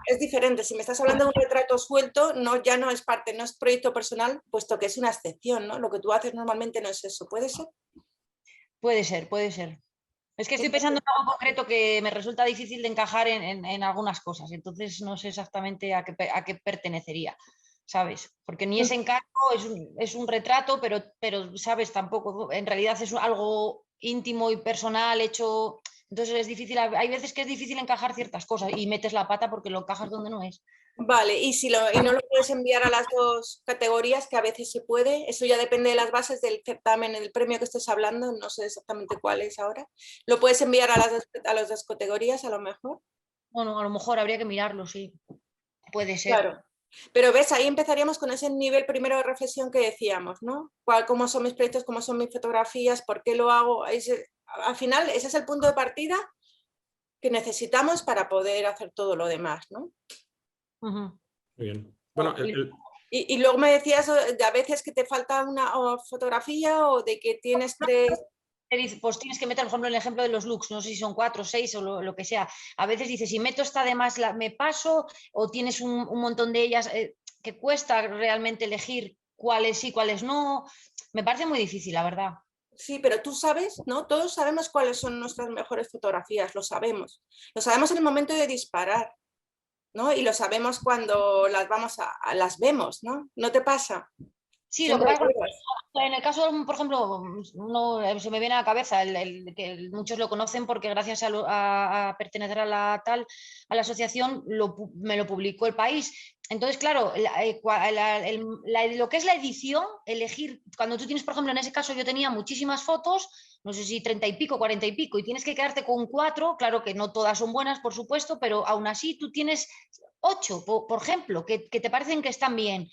es diferente, si me estás hablando de un retrato suelto, ya no es parte, no es proyecto personal, puesto que es una excepción, ¿no? Lo que tú haces normalmente no es eso, ¿puede ser? Puede ser, puede ser. Es que estoy pensando en algo concreto que me resulta difícil de encajar en algunas cosas, entonces no sé exactamente a qué pertenecería, ¿sabes? Porque ni es encargo, es un retrato, pero, ¿sabes? Tampoco, en realidad es algo íntimo y personal hecho, entonces es difícil, hay veces que es difícil encajar ciertas cosas y metes la pata porque lo encajas donde no es. Vale, y no lo puedes enviar a las dos categorías, que a veces se puede, eso ya depende de las bases del certamen, del premio que estés hablando, no sé exactamente cuál es ahora. ¿Lo puedes enviar a las dos categorías a lo mejor? Bueno, a lo mejor habría que mirarlo, sí, puede ser. Claro, pero ves, ahí empezaríamos con ese nivel primero de reflexión que decíamos, ¿no? ¿Cómo son mis proyectos, cómo son mis fotografías, por qué lo hago? Al final, ese es el punto de partida que necesitamos para poder hacer todo lo demás, ¿no? Muy bien. Bueno, y luego me decías de a veces que te falta una fotografía o de que tienes 3... Pues tienes que meter, por ejemplo, el ejemplo de los looks, no sé si son 4, 6 o lo que sea. A veces dices, si meto esta de más, me paso, o tienes un montón de ellas que cuesta realmente elegir cuáles sí, cuáles no. Me parece muy difícil, la verdad. Sí, pero tú sabes, ¿no? Todos sabemos cuáles son nuestras mejores fotografías, lo sabemos. Lo sabemos en el momento de disparar, ¿no? Y lo sabemos cuando las vemos, ¿no? ¿No te pasa? Sí, lo que pasa en el caso, por ejemplo, se me viene a la cabeza que muchos lo conocen porque gracias a pertenecer a la asociación me lo publicó El País. Entonces, claro, lo que es la edición, elegir, cuando tú tienes, por ejemplo, en ese caso yo tenía muchísimas fotos, no sé si 30 y pico, 40 y pico, y tienes que quedarte con 4, claro que no todas son buenas, por supuesto, pero aún así tú tienes 8, por ejemplo, que te parecen que están bien.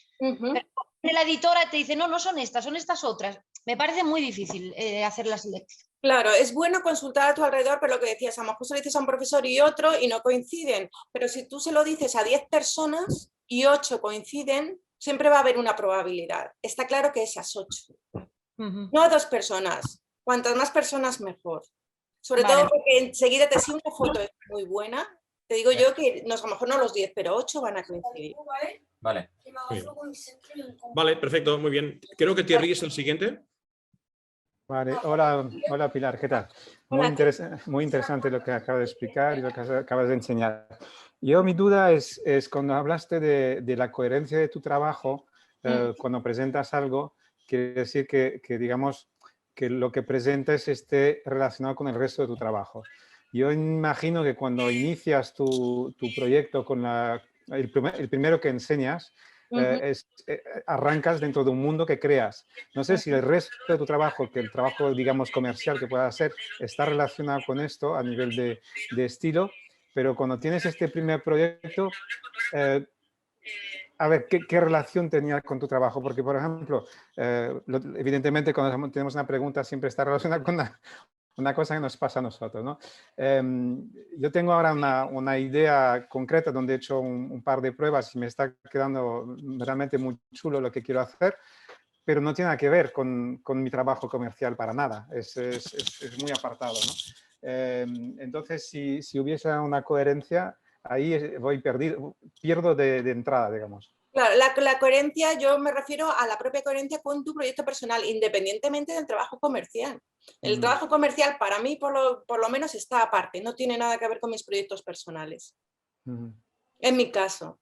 Pero la editora te dice, no son estas, son estas otras. Me parece muy difícil hacer la selección. Claro, es bueno consultar a tu alrededor, pero lo que decías, a lo mejor se lo dices a un profesor y otro y no coinciden, pero si tú se lo dices a 10 personas y 8 coinciden, siempre va a haber una probabilidad. Está claro que esas 8. No a 2 personas, cuantas más personas mejor. Sobre todo porque enseguida si una foto es muy buena, te digo yo que a lo mejor no los 10, pero 8 van a coincidir. Vale. Vale, perfecto, muy bien. Creo que Thierry es el siguiente. Vale, hola Pilar, ¿qué tal? Muy interesante lo que acabas de explicar y lo que acabas de enseñar. Mi duda es cuando hablaste de la coherencia de tu trabajo, cuando presentas algo, quiere decir que digamos, que lo que presentas esté relacionado con el resto de tu trabajo. Yo imagino que cuando inicias tu proyecto con el primero que enseñas, arrancas dentro de un mundo que creas. No sé si el resto de tu trabajo, que el trabajo, digamos, comercial que puedas hacer, está relacionado con esto a nivel de estilo, pero cuando tienes este primer proyecto, a ver, ¿qué relación tenía con tu trabajo? Porque, por ejemplo, evidentemente cuando tenemos una pregunta siempre está relacionada con una cosa que nos pasa a nosotros, ¿no? Yo tengo ahora una idea concreta donde he hecho un par de pruebas y me está quedando realmente muy chulo lo que quiero hacer, pero no tiene nada que ver con mi trabajo comercial para nada, es muy apartado, ¿no? Entonces, si hubiese una coherencia, ahí pierdo de entrada, digamos. Claro, la coherencia, yo me refiero a la propia coherencia con tu proyecto personal, independientemente del trabajo comercial. El trabajo comercial, para mí, por lo menos, está aparte, no tiene nada que ver con mis proyectos personales. En mi caso.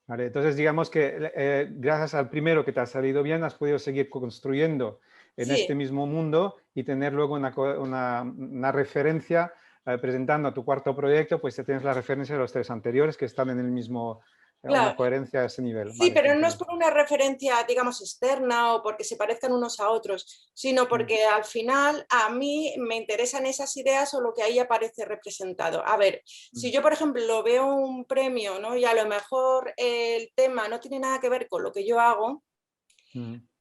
Vale, entonces digamos que gracias al primero que te ha salido bien, has podido seguir construyendo en este mismo mundo y tener luego una referencia presentando a tu cuarto proyecto, pues tienes la referencia de los 3 anteriores que están en el mismo, una coherencia a ese nivel. Sí, vale, pero no es por una referencia, digamos, externa o porque se parezcan unos a otros, sino porque al final a mí me interesan esas ideas o lo que ahí aparece representado. A ver, si yo, por ejemplo, veo un premio, ¿no? Y a lo mejor el tema no tiene nada que ver con lo que yo hago,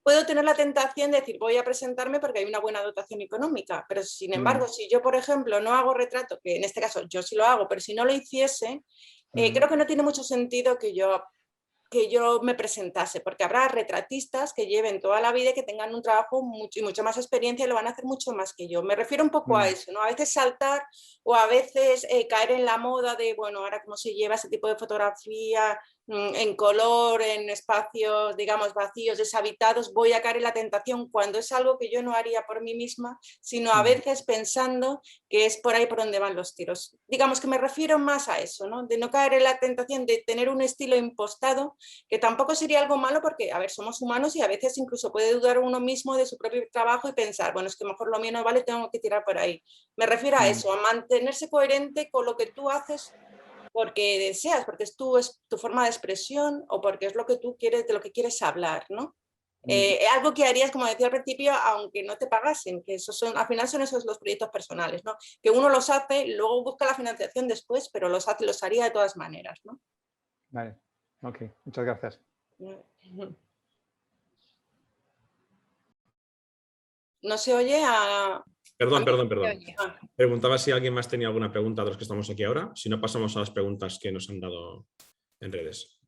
puedo tener la tentación de decir, voy a presentarme porque hay una buena dotación económica, pero sin embargo, si yo, por ejemplo, no hago retrato, que en este caso yo sí lo hago, pero si no lo hiciese, creo que no tiene mucho sentido que yo me presentase, porque habrá retratistas que lleven toda la vida y que tengan un trabajo y mucha más experiencia y lo van a hacer mucho más que yo. Me refiero un poco a eso, ¿no? A veces saltar o a veces caer en la moda de, bueno, ahora cómo se lleva ese tipo de fotografía en color, en espacios, digamos, vacíos, deshabitados, voy a caer en la tentación cuando es algo que yo no haría por mí misma, sino a veces pensando que es por ahí por donde van los tiros. Digamos que me refiero más a eso, ¿no? De no caer en la tentación de tener un estilo impostado, que tampoco sería algo malo porque, a ver, somos humanos y a veces incluso puede dudar uno mismo de su propio trabajo y pensar, bueno, es que mejor lo mío no vale, tengo que tirar por ahí. Me refiero a eso, a mantenerse coherente con lo que tú haces porque deseas, porque es tu forma de expresión o porque es lo que tú quieres, de lo que quieres hablar, ¿no? Algo que harías, como decía al principio, aunque no te pagasen, que al final son esos los proyectos personales, ¿no? Que uno los hace, luego busca la financiación después, pero los haría de todas maneras, ¿no? Vale, ok, muchas gracias. No se oye a... Perdón. Preguntaba si alguien más tenía alguna pregunta de los que estamos aquí ahora. Si no, pasamos a las preguntas que nos han dado en redes.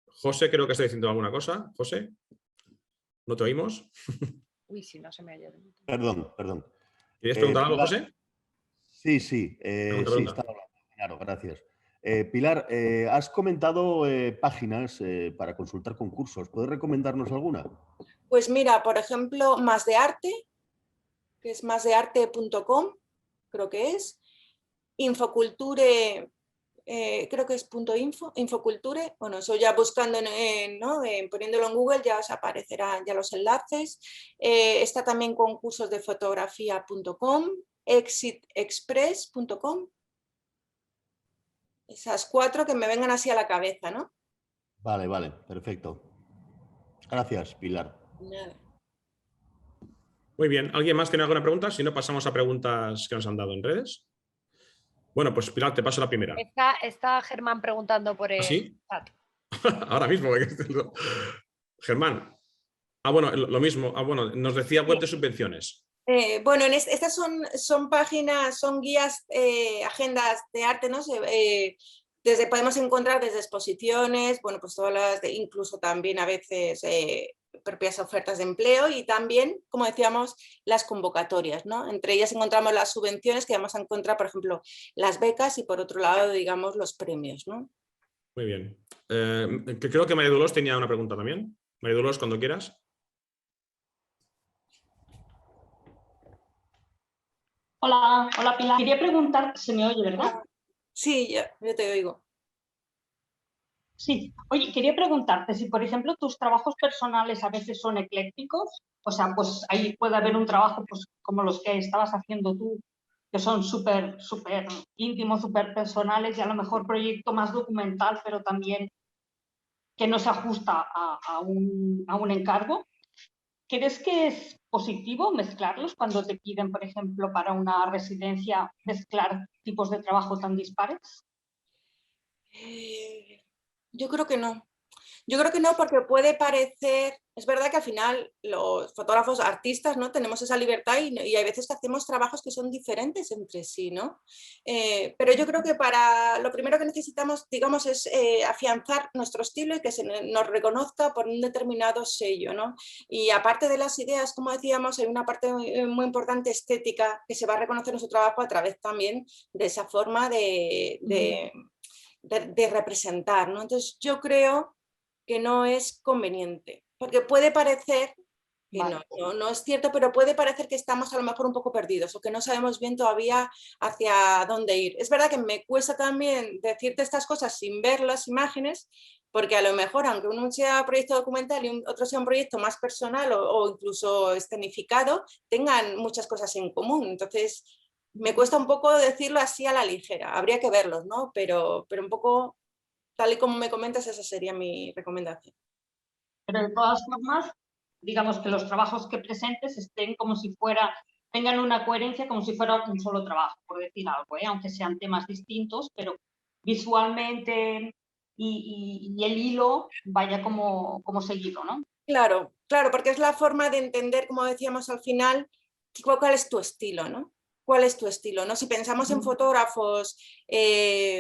José, creo que está diciendo alguna cosa. José, ¿no te oímos? Uy, sí, no se me oye. Perdón. ¿Quieres preguntar algo, José? Sí. Sí, estaba hablando. Claro, gracias. Pilar, has comentado páginas para consultar concursos. ¿Puedes recomendarnos alguna? Pues mira, por ejemplo, Más de Arte, que es másdearte.com, creo que es. Infoculture, creo que es .info, Infoculture. Bueno, eso ya buscando, poniéndolo en Google ya os aparecerán ya los enlaces. Está también concursosdefotografía.com, exitexpress.com. Esas 4 que me vengan así a la cabeza, ¿no? Vale, perfecto. Gracias, Pilar. Nada. Muy bien. ¿Alguien más tiene alguna pregunta? Si no, pasamos a preguntas que nos han dado en redes. Bueno, pues Pilar, te paso la primera. Está Germán preguntando por el chat. Ahora mismo. Germán. Bueno, lo mismo. Bueno, nos decía web de subvenciones. Bueno, estas son páginas, son guías, agendas de arte, ¿no? Podemos encontrar desde exposiciones, bueno, pues todas las, incluso también a veces propias ofertas de empleo y también, como decíamos, las convocatorias, ¿no? Entre ellas encontramos las subvenciones que vamos a encontrar, por ejemplo, las becas y por otro lado, digamos, los premios, ¿no? Muy bien. Creo que María Dolores tenía una pregunta también. María Dolores, cuando quieras. Hola, hola Pilar. Quería preguntar, ¿se me oye, verdad? Sí, yo te oigo. Sí. Oye, quería preguntarte si, por ejemplo, tus trabajos personales a veces son eclécticos, o sea, pues ahí puede haber un trabajo pues, como los que estabas haciendo tú, que son súper íntimos, súper personales y a lo mejor proyecto más documental, pero también que no se ajusta a un encargo. ¿Crees que es positivo mezclarlos cuando te piden, por ejemplo, para una residencia, mezclar tipos de trabajo tan dispares? Yo creo que no. Yo creo que no, porque puede parecer, es verdad que al final los fotógrafos artistas, ¿no? Tenemos esa libertad y hay veces que hacemos trabajos que son diferentes entre sí, ¿no? Pero yo creo que lo primero que necesitamos, digamos, es afianzar nuestro estilo y que se nos reconozca por un determinado sello, ¿no? Y aparte de las ideas, como decíamos, hay una parte muy importante estética que se va a reconocer nuestro trabajo a través también de esa forma de representar, ¿no? Entonces yo creo que no es conveniente, porque puede parecer que Vale. no es cierto, pero puede parecer que estamos a lo mejor un poco perdidos o que no sabemos bien todavía hacia dónde ir. Es verdad que me cuesta también decirte estas cosas sin ver las imágenes, porque a lo mejor, aunque uno sea proyecto documental y otro sea un proyecto más personal o incluso escenificado, tengan muchas cosas en común. Entonces, me cuesta un poco decirlo así a la ligera. Habría que verlos, ¿no? Pero un poco, tal y como me comentas, esa sería mi recomendación. Pero de todas formas, digamos que los trabajos que presentes estén como si tengan una coherencia como si fuera un solo trabajo, por decir algo, aunque sean temas distintos, pero visualmente y el hilo vaya como seguido, ¿no? Claro, claro, porque es la forma de entender, como decíamos al final, cuál es tu estilo, ¿no? ¿Cuál es tu estilo? ¿No? Si pensamos en fotógrafos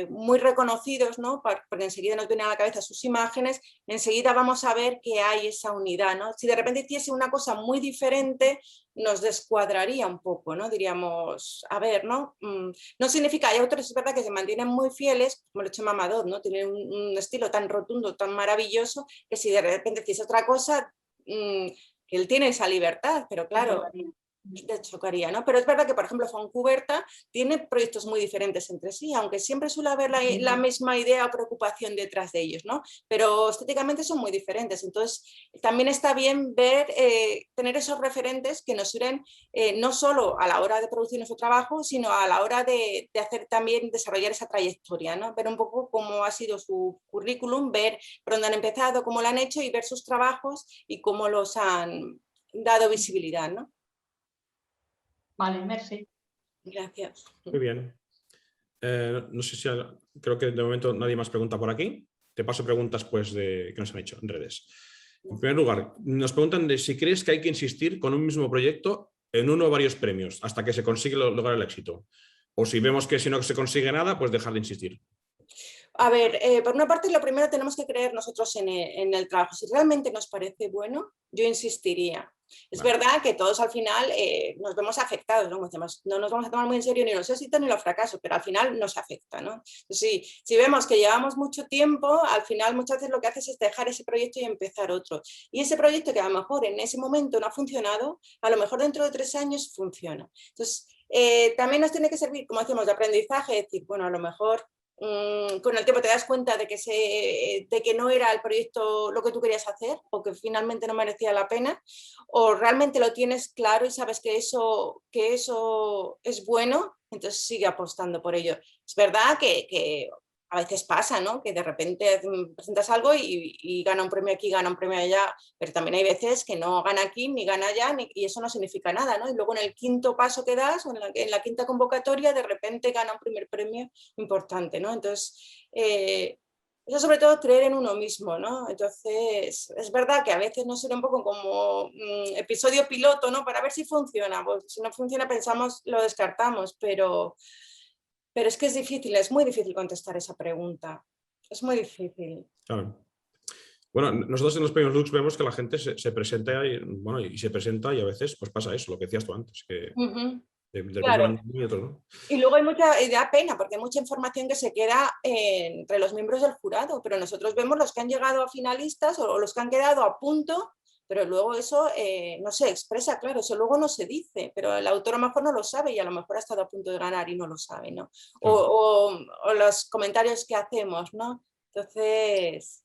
muy reconocidos, ¿no? Porque enseguida nos vienen a la cabeza sus imágenes, enseguida vamos a ver que hay esa unidad, ¿no? Si de repente hiciese una cosa muy diferente, nos descuadraría un poco, ¿no? Diríamos, a ver, ¿no? No significa, hay autores, es verdad, que se mantienen muy fieles, como lo ha hecho Mamadou, ¿no? Tienen un estilo tan rotundo, tan maravilloso, que si de repente hiciese otra cosa, él tiene esa libertad, pero claro, te chocaría, ¿no? Pero es verdad que, por ejemplo, Fontcuberta tiene proyectos muy diferentes entre sí, aunque siempre suele haber la misma idea o preocupación detrás de ellos, ¿no? Pero estéticamente son muy diferentes. Entonces, también está bien ver, tener esos referentes que nos sirven no solo a la hora de producir nuestro trabajo, sino a la hora de hacer también, desarrollar esa trayectoria, ¿no? Ver un poco cómo ha sido su currículum, ver por dónde han empezado, cómo lo han hecho y ver sus trabajos y cómo los han dado visibilidad, ¿no? Vale, merci. Gracias. Muy bien. No sé si creo que de momento nadie más pregunta por aquí. Te paso preguntas pues que nos han hecho en redes. En primer lugar, nos preguntan de si crees que hay que insistir con un mismo proyecto en uno o varios premios hasta que se consigue lograr el éxito. O si vemos que si no se consigue nada, pues dejar de insistir. A ver, por una parte, lo primero tenemos que creer nosotros en el trabajo. Si realmente nos parece bueno, yo insistiría. Es verdad que todos al final nos vemos afectados, ¿no? No nos vamos a tomar muy en serio ni los éxitos ni los fracasos, pero al final nos afecta, ¿no? Entonces, si vemos que llevamos mucho tiempo, al final muchas veces lo que haces es dejar ese proyecto y empezar otro. Y ese proyecto que a lo mejor en ese momento no ha funcionado, a lo mejor dentro de 3 años funciona. Entonces, también nos tiene que servir, como decimos, de aprendizaje, decir, bueno, a lo mejor con el tiempo te das cuenta de que no era el proyecto lo que tú querías hacer o que finalmente no merecía la pena, o realmente lo tienes claro y sabes que eso es bueno, entonces sigue apostando por ello. Es verdad que a veces pasa, ¿no? Que de repente presentas algo y gana un premio aquí, gana un premio allá, pero también hay veces que no gana aquí, ni gana allá, y eso no significa nada, ¿no? Y luego en el quinto paso que das, o en la quinta convocatoria, de repente gana un primer premio importante, ¿no? Entonces, es eso sobre todo creer en uno mismo, ¿no? Entonces, es verdad que a veces nos sirve un poco como episodio piloto, ¿no? Para ver si funciona. Pues, si no funciona, pensamos, lo descartamos, pero es que es difícil, es muy difícil contestar esa pregunta. Es muy difícil. Claro. Bueno, nosotros en los premios Lux vemos que la gente se presenta y se presenta y a veces pues pasa eso, lo que decías tú antes, que Claro. y otros, ¿no? Y luego hay mucha, y da pena, porque hay mucha información que se queda entre los miembros del jurado, pero nosotros vemos los que han llegado a finalistas o los que han quedado a punto, pero luego eso no se expresa, claro, eso luego no se dice, pero el autor a lo mejor no lo sabe y a lo mejor ha estado a punto de ganar y no lo sabe, ¿no? Claro. O los comentarios que hacemos, ¿no? Entonces...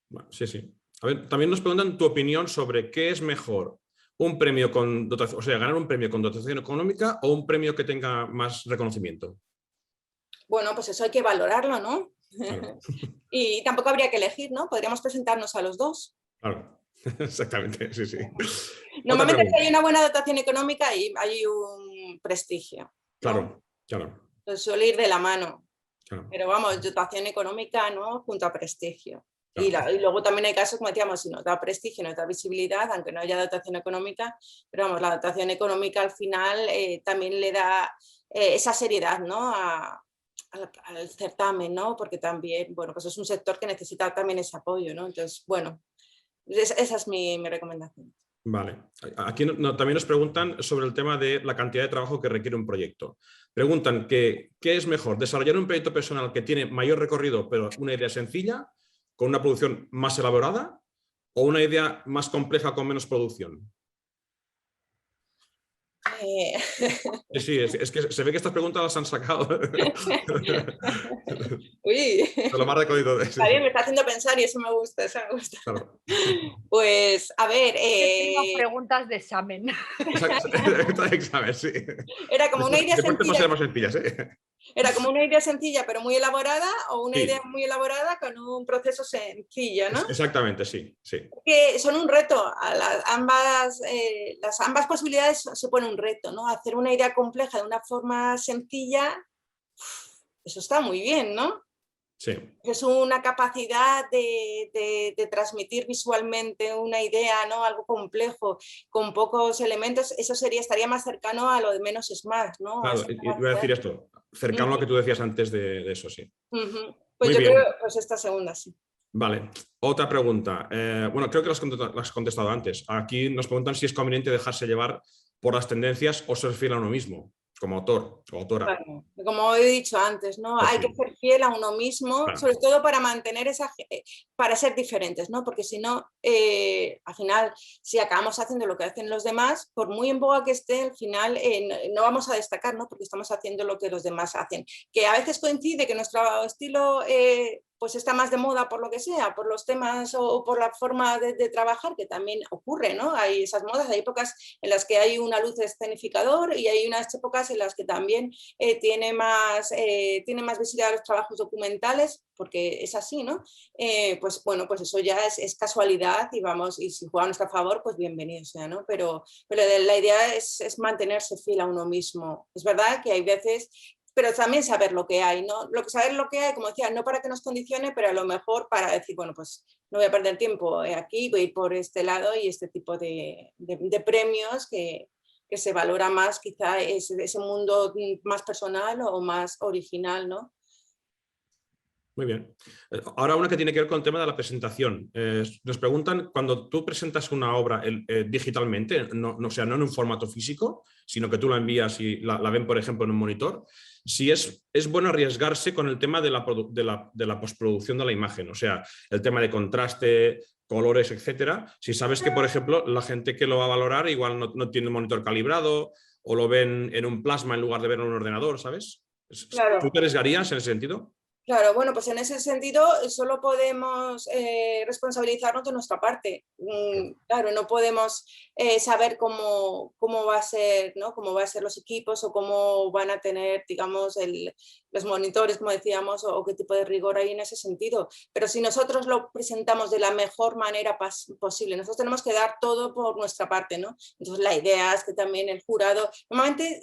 Bueno, sí, sí. A ver, también nos preguntan tu opinión sobre qué es mejor, un premio con dotación, o sea, ganar un premio con dotación económica o un premio que tenga más reconocimiento. Bueno, pues eso hay que valorarlo, ¿no? Claro. Y tampoco habría que elegir, ¿no? Podríamos presentarnos a los dos. Claro, exactamente, sí, sí. Normalmente si hay una buena dotación económica y hay un prestigio, ¿no? Claro, claro. Entonces suele ir de la mano. Claro. Pero vamos, dotación económica, ¿no? Junto a prestigio. Claro. Y luego también hay casos, como decíamos, si no da prestigio, no da visibilidad, aunque no haya dotación económica, pero vamos, la dotación económica al final también le da esa seriedad, ¿no? Al certamen, ¿no? Porque también, bueno, pues es un sector que necesita también ese apoyo, ¿no? Entonces, bueno, esa es mi recomendación. Vale. Aquí también nos preguntan sobre el tema de la cantidad de trabajo que requiere un proyecto. Preguntan qué es mejor, desarrollar un proyecto personal que tiene mayor recorrido pero una idea sencilla, con una producción más elaborada, o una idea más compleja con menos producción. Sí, es que se ve que estas preguntas las han sacado. Uy, de lo más recodido de eso. Está bien, me está haciendo pensar y eso me gusta, eso me gusta. Claro. Pues, a ver... preguntas de examen. Examen, sí. Era como una idea sencilla. Más sencillas, ¿eh? Era como una idea sencilla pero muy elaborada o una Sí. idea muy elaborada con un proceso sencillo, ¿no? Exactamente, sí, sí. Que son un reto, ambas posibilidades suponen un reto, ¿no? Hacer una idea compleja de una forma sencilla, eso está muy bien, ¿no? Sí. Es una capacidad de transmitir visualmente una idea, ¿no? Algo complejo, con pocos elementos, eso estaría más cercano a lo de menos es más, ¿no? Claro, iba a decir esto, cercano a lo que tú decías antes de eso, sí. Pues Muy yo bien. creo, pues esta segunda, sí. Vale, otra pregunta. Bueno, creo que las has contestado antes. Aquí nos preguntan si es conveniente dejarse llevar por las tendencias o ser fiel a uno mismo, como autor o autora. Claro. Como he dicho antes, ¿no? Pues hay sí. que ser fiel a uno mismo, Claro. sobre todo para mantener para ser diferentes, ¿no? Porque si no, al final, si acabamos haciendo lo que hacen los demás, por muy en boga que esté, al final no vamos a destacar, ¿no? Porque estamos haciendo lo que los demás hacen. Que a veces coincide que nuestro estilo pues está más de moda por lo que sea, por los temas o por la forma de trabajar, que también ocurre, ¿no? Hay esas modas, hay épocas en las que hay una luz de escenificador y hay unas épocas en las que también tiene más visibilidad los trabajos documentales, porque es así, ¿no? Pues bueno, pues eso ya es casualidad y si juega a nuestro favor, pues bienvenido sea, ¿no? Pero la idea es mantenerse fiel a uno mismo. Es verdad que hay veces... pero también saber lo que hay, ¿no? Saber lo que hay, como decía, no para que nos condicione, pero a lo mejor para decir, bueno, pues no voy a perder tiempo aquí, voy a ir por este lado y este tipo de premios que se valora más quizá ese mundo más personal o más original, ¿no? Muy bien. Ahora una que tiene que ver con el tema de la presentación. Nos preguntan, cuando tú presentas una obra digitalmente, o sea, no en un formato físico, sino que tú la envías y la ven, por ejemplo, en un monitor, si es bueno arriesgarse con el tema de la postproducción de la imagen, o sea, el tema de contraste, colores, etcétera. Si sabes que, por ejemplo, la gente que lo va a valorar igual no tiene un monitor calibrado o lo ven en un plasma en lugar de verlo en un ordenador, ¿sabes? Claro. ¿Tú te arriesgarías en ese sentido? Claro, bueno, pues en ese sentido solo podemos responsabilizarnos de nuestra parte. Claro, no podemos saber cómo va a ser, ¿no? Cómo van a ser los equipos o cómo van a tener, digamos, los monitores, como decíamos, o qué tipo de rigor hay en ese sentido. Pero si nosotros lo presentamos de la mejor manera posible, nosotros tenemos que dar todo por nuestra parte, ¿no? Entonces la idea es que también el jurado, normalmente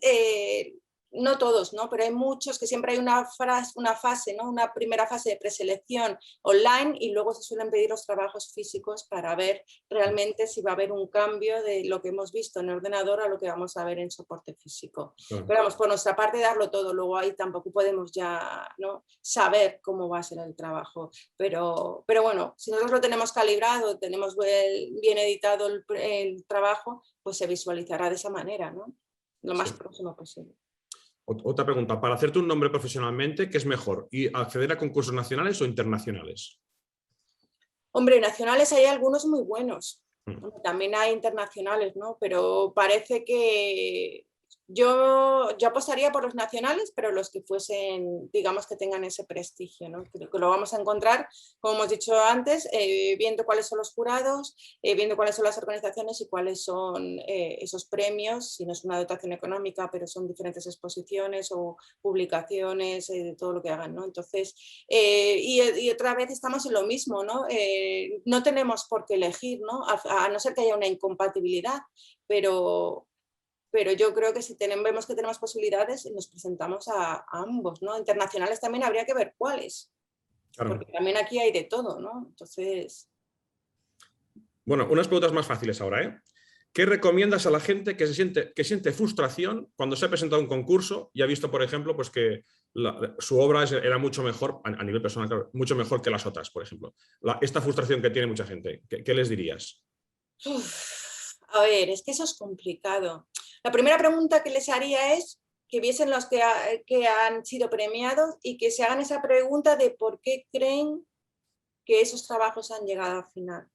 no todos, ¿no? Pero hay muchos que siempre hay una fase, ¿no? Una primera fase de preselección online y luego se suelen pedir los trabajos físicos para ver realmente si va a haber un cambio de lo que hemos visto en el ordenador a lo que vamos a ver en soporte físico. Claro. Pero vamos, por nuestra parte darlo todo, luego ahí tampoco podemos ya, ¿no?, saber cómo va a ser el trabajo. Pero bueno, si nosotros lo tenemos calibrado, tenemos bien editado el trabajo, pues se visualizará de esa manera, ¿no? Lo más próximo posible. Otra pregunta, para hacerte un nombre profesionalmente, ¿qué es mejor? ¿Y acceder a concursos nacionales o internacionales? Hombre, nacionales hay algunos muy buenos, también hay internacionales, ¿no? Pero parece que yo apostaría por los nacionales, pero los que fuesen, digamos, que tengan ese prestigio, ¿no? Creo que lo vamos a encontrar, como hemos dicho antes, viendo cuáles son los jurados, viendo cuáles son las organizaciones y cuáles son esos premios, si no es una dotación económica, pero son diferentes exposiciones o publicaciones, de todo lo que hagan, ¿no? Entonces, y otra vez estamos en lo mismo, ¿no? No tenemos por qué elegir, ¿no? A no ser que haya una incompatibilidad, pero yo creo que si vemos que tenemos posibilidades, nos presentamos a ambos, ¿no? Internacionales también habría que ver cuáles, Claro. porque también aquí hay de todo, ¿no? Entonces... Bueno, unas preguntas más fáciles ahora, ¿eh? ¿Qué recomiendas a la gente que siente frustración cuando se ha presentado a un concurso y ha visto, por ejemplo, pues que su obra era mucho mejor, a nivel personal, claro, mucho mejor que las otras, por ejemplo? Esta frustración que tiene mucha gente, ¿qué les dirías? A ver, es que eso es complicado. La primera pregunta que les haría es que viesen los que han sido premiados y que se hagan esa pregunta de por qué creen que esos trabajos han llegado al final.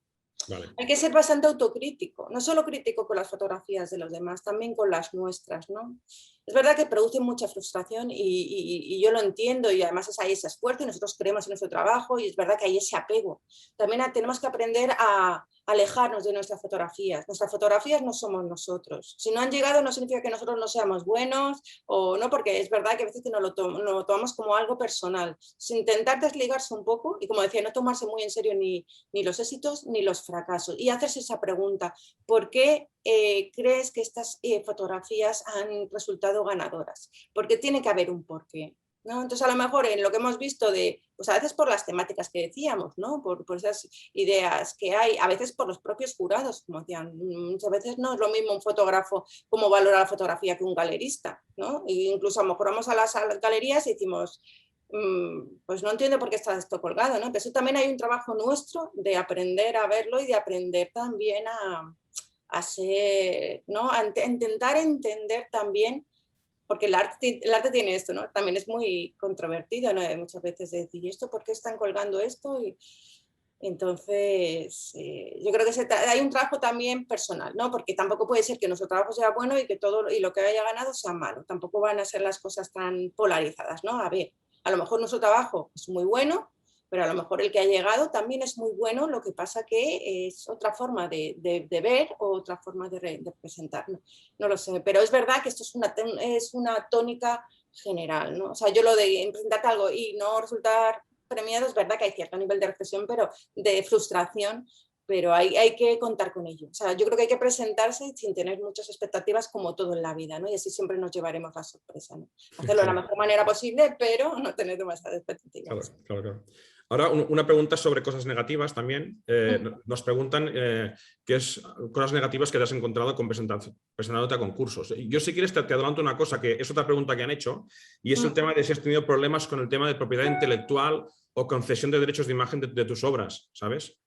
Vale. Hay que ser bastante autocrítico, no solo crítico con las fotografías de los demás, también con las nuestras, ¿no? Es verdad que producen mucha frustración y yo lo entiendo y además hay ese esfuerzo y nosotros creemos en nuestro trabajo y es verdad que hay ese apego. También tenemos que aprender a alejarnos de nuestras fotografías. Nuestras fotografías no somos nosotros. Si no han llegado no significa que nosotros no seamos buenos o no, porque es verdad que a veces que nos lo tomamos como algo personal. Sin intentar desligarse un poco y, como decía, no tomarse muy en serio ni los éxitos ni los fracasos y hacerse esa pregunta, ¿por qué crees que estas fotografías han resultado ganadoras? Porque tiene que haber un porqué, ¿no? Entonces, a lo mejor en lo que hemos visto pues a veces por las temáticas que decíamos, ¿no? Por esas ideas que hay, a veces por los propios jurados, como decían, muchas veces no es lo mismo un fotógrafo como valora la fotografía que un galerista, ¿no? E incluso a lo mejor vamos a las galerías y decimos, pues no entiendo por qué está esto colgado, ¿no? Entonces también hay un trabajo nuestro de aprender a verlo y de aprender también a ser, ¿no? A intentar entender también, porque el arte tiene esto, ¿no? También es muy controvertido, ¿no? Muchas veces de decir, ¿y esto por qué están colgando esto? Y entonces, yo creo que hay un trabajo también personal, ¿no? Porque tampoco puede ser que nuestro trabajo sea bueno y que todo y lo que haya ganado sea malo. Tampoco van a ser las cosas tan polarizadas, ¿no? A ver, a lo mejor nuestro trabajo es muy bueno, pero a lo mejor el que ha llegado también es muy bueno, lo que pasa que es otra forma de ver o otra forma de presentar, no lo sé, pero es verdad que esto es una tónica general, ¿no? O sea, yo lo de presentarte algo y no resultar premiado, es verdad que hay cierto nivel de reflexión, pero de frustración, pero hay que contar con ello. O sea, yo creo que hay que presentarse sin tener muchas expectativas como todo en la vida, ¿no? Y así siempre nos llevaremos la sorpresa, ¿no? Hacerlo de la mejor manera posible, pero no tener demasiadas expectativas. Claro. Ahora, una pregunta sobre cosas negativas también. Nos preguntan qué es cosas negativas que te has encontrado presentándote a concursos. Yo, si quieres, te adelanto una cosa, que es otra pregunta que han hecho, y es el tema de si has tenido problemas con el tema de propiedad intelectual o concesión de derechos de imagen de tus obras, ¿sabes?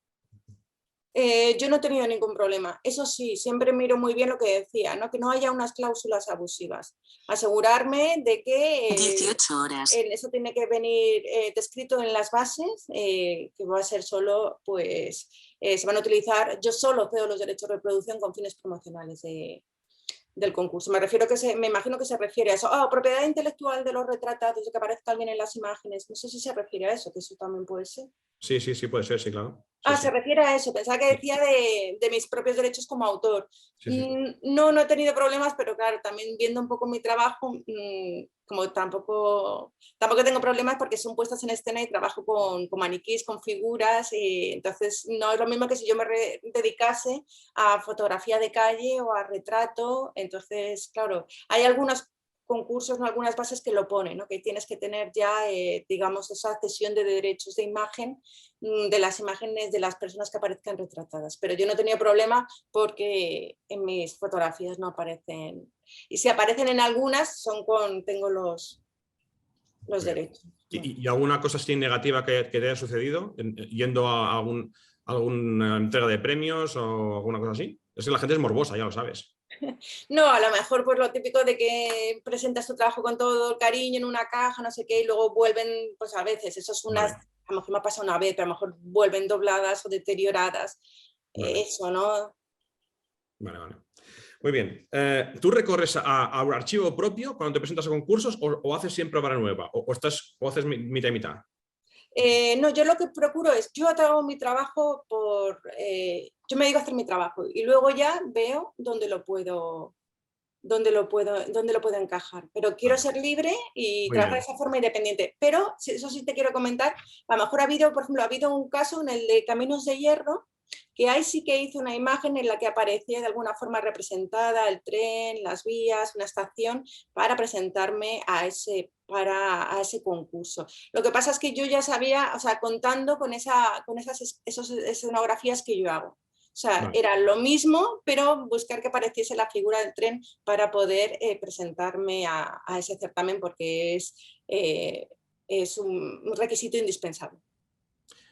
Yo no he tenido ningún problema. Eso sí, siempre miro muy bien lo que decía, ¿no? Que no haya unas cláusulas abusivas. Asegurarme de que 18 horas. Eso tiene que venir descrito en las bases, que va a ser solo, pues, se van a utilizar, yo solo cedo los derechos de reproducción con fines promocionales del concurso. Me imagino que se refiere a eso. Propiedad intelectual de los retratados, de que aparezca alguien en las imágenes. No sé si se refiere a eso, que eso también puede ser. Sí, puede ser, sí, claro. Se refiere a eso. Pensaba que decía de mis propios derechos como autor. No he tenido problemas, pero claro, también viendo un poco mi trabajo, como tampoco tengo problemas porque son puestas en escena y trabajo con maniquís, con figuras, y entonces no es lo mismo que si yo me dedicase a fotografía de calle o a retrato. Entonces, claro, hay algunas concursos, ¿no? Algunas bases que lo ponen, ¿no? Que tienes que tener ya, digamos, esa cesión de derechos de imagen de las imágenes de las personas que aparezcan retratadas. Pero yo no tenía problema porque en mis fotografías no aparecen. Y si aparecen en algunas, tengo los derechos. ¿Y alguna cosa así negativa que te haya sucedido yendo a alguna entrega de premios o alguna cosa así? Es que la gente es morbosa, ya lo sabes. No, a lo mejor pues lo típico de que presentas tu trabajo con todo el cariño en una caja, no sé qué, y luego vuelven, pues a veces, eso es unas, Vale. a lo mejor me ha pasado una vez, pero a lo mejor vuelven dobladas o deterioradas, Vale. eso, ¿no? Vale. Muy bien. ¿Tú recorres a un archivo propio cuando te presentas a concursos o haces siempre obra nueva? ¿O haces mitad y mitad? No, yo lo que procuro es, yo hago mi trabajo yo me digo a hacer mi trabajo y luego ya veo dónde lo puedo encajar, pero quiero ser libre y trabajar de esa forma independiente. Pero eso sí te quiero comentar, a lo mejor por ejemplo, ha habido un caso en el de Caminos de Hierro, que ahí sí que hice una imagen en la que aparecía de alguna forma representada el tren, las vías, una estación, para presentarme a ese concurso. Lo que pasa es que yo ya sabía, o sea, contando con esas escenografías que yo hago. O sea, era lo mismo, pero buscar que apareciese la figura del tren para poder presentarme a ese certamen, porque es un requisito indispensable.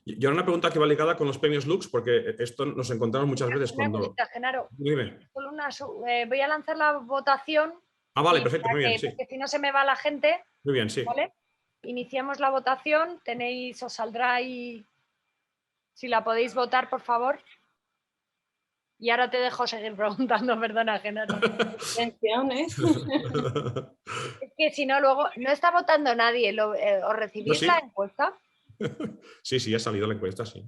Y ahora una pregunta que va ligada con los premios Lux, porque esto nos encontramos muchas veces cuando... Una cosita, Genaro. Dime. Voy a lanzar la votación. Vale, perfecto, muy bien, sí. Porque si no se me va la gente. Muy bien, sí. ¿Vale? Iniciamos la votación. Os saldrá ahí, si la podéis votar, por favor. Y ahora te dejo seguir preguntando, perdona, Genaro. Atenciones. Es que si no, luego no está votando nadie. ¿Os recibís la encuesta? Sí, ha salido la encuesta, sí.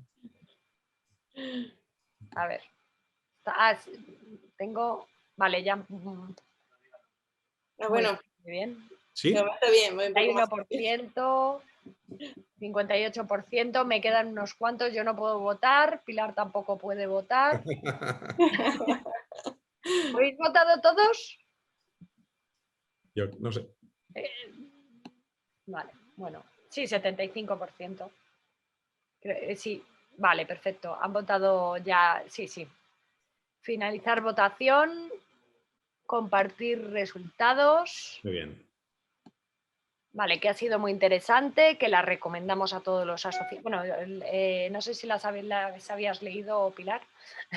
A ver. Tengo... Vale, ya. Bueno. Muy bien. ¿Sí? Está bien, muy 51%, 58%, me quedan unos cuantos, yo no puedo votar, Pilar tampoco puede votar. ¿Habéis votado todos? Yo no sé. Vale, bueno, sí, 75%. Sí, vale, perfecto. Han votado ya, sí. Finalizar votación, compartir resultados. Muy bien. Vale, que ha sido muy interesante, que la recomendamos a todos los asociados. Bueno, no sé si las habías leído, Pilar,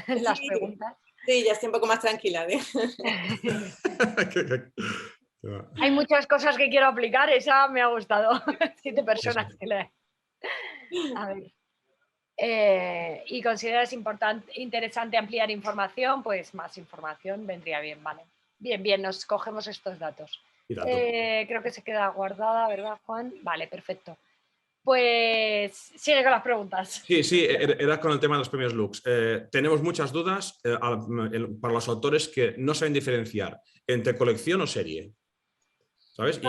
las preguntas. Sí, ya estoy un poco más tranquila. Hay muchas cosas que quiero aplicar, esa me ha gustado. 7 personas que leen. A ver. Y consideras interesante ampliar información, pues más información vendría bien, vale. Bien, nos cogemos estos datos. Creo que se queda guardada, ¿verdad, Juan? Vale, perfecto. Pues sigue con las preguntas. Sí, era con el tema de los premios Lux. Tenemos muchas dudas para los autores que no saben diferenciar entre colección o serie. ¿Sabes?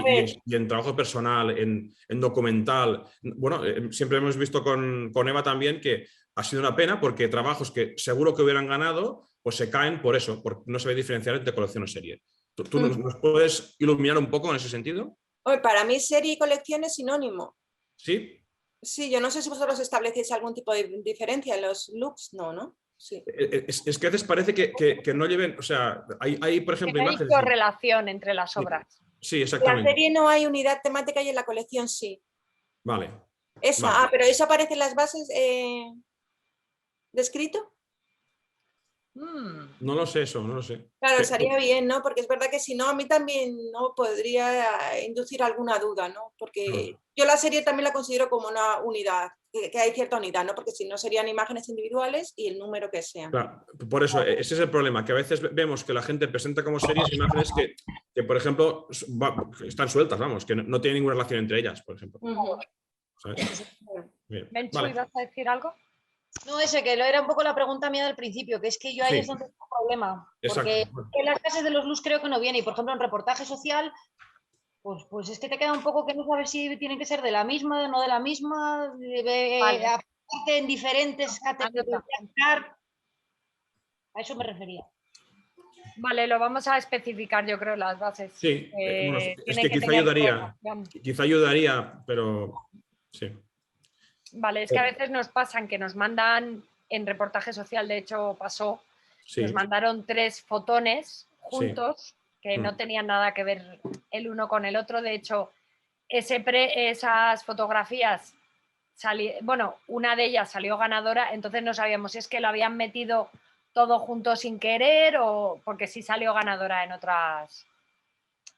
Y en trabajo personal, en documental. Bueno, siempre hemos visto con Eva también que ha sido una pena porque trabajos que seguro que hubieran ganado, pues se caen por eso, porque no se sabe diferenciar entre colección o serie. ¿Tú nos puedes iluminar un poco en ese sentido? Para mí serie y colección es sinónimo. ¿Sí? Sí, yo no sé si vosotros establecéis algún tipo de diferencia en los looks, ¿no? Sí. Es que a veces parece que no lleven, o sea, hay por ejemplo, que no imágenes... hay correlación entre las obras. Sí, exactamente. En la serie no hay unidad temática y en la colección sí. Vale. Esa, pero ¿eso aparece en las bases de escrito? No lo sé eso, no lo sé. Claro, estaría bien, ¿no? Porque es verdad que si no, a mí también no podría inducir alguna duda, ¿no? Porque yo la serie también la considero como una unidad, que hay cierta unidad, ¿no? Porque si no serían imágenes individuales y el número que sean. Claro, por eso, ese es el problema, que a veces vemos que la gente presenta como series imágenes que por ejemplo, están sueltas, vamos, que no tienen ninguna relación entre ellas, por ejemplo. ¿Sabes? Menchu, ¿ibas a decir algo? No, que era un poco la pregunta mía del principio, que es que yo ahí es donde tengo un problema. Porque en las clases de los Lux creo que no viene. Y por ejemplo, en reportaje social, pues es que te queda un poco que no sabes si tienen que ser de la misma, no de la misma, aparte en diferentes categorías. A eso me refería. Vale, lo vamos a especificar, yo creo, las bases. Sí, bueno, es Tienen que quizá tener ayudaría, información. pero sí. Vale, es que a veces nos pasan que nos mandan, en reportaje social, de hecho pasó, Sí, nos mandaron 3 fotones juntos que Mm. no tenían nada que ver el uno con el otro. De hecho, esas fotografías, bueno, una de ellas salió ganadora, entonces no sabíamos si es que lo habían metido todo junto sin querer o porque sí salió ganadora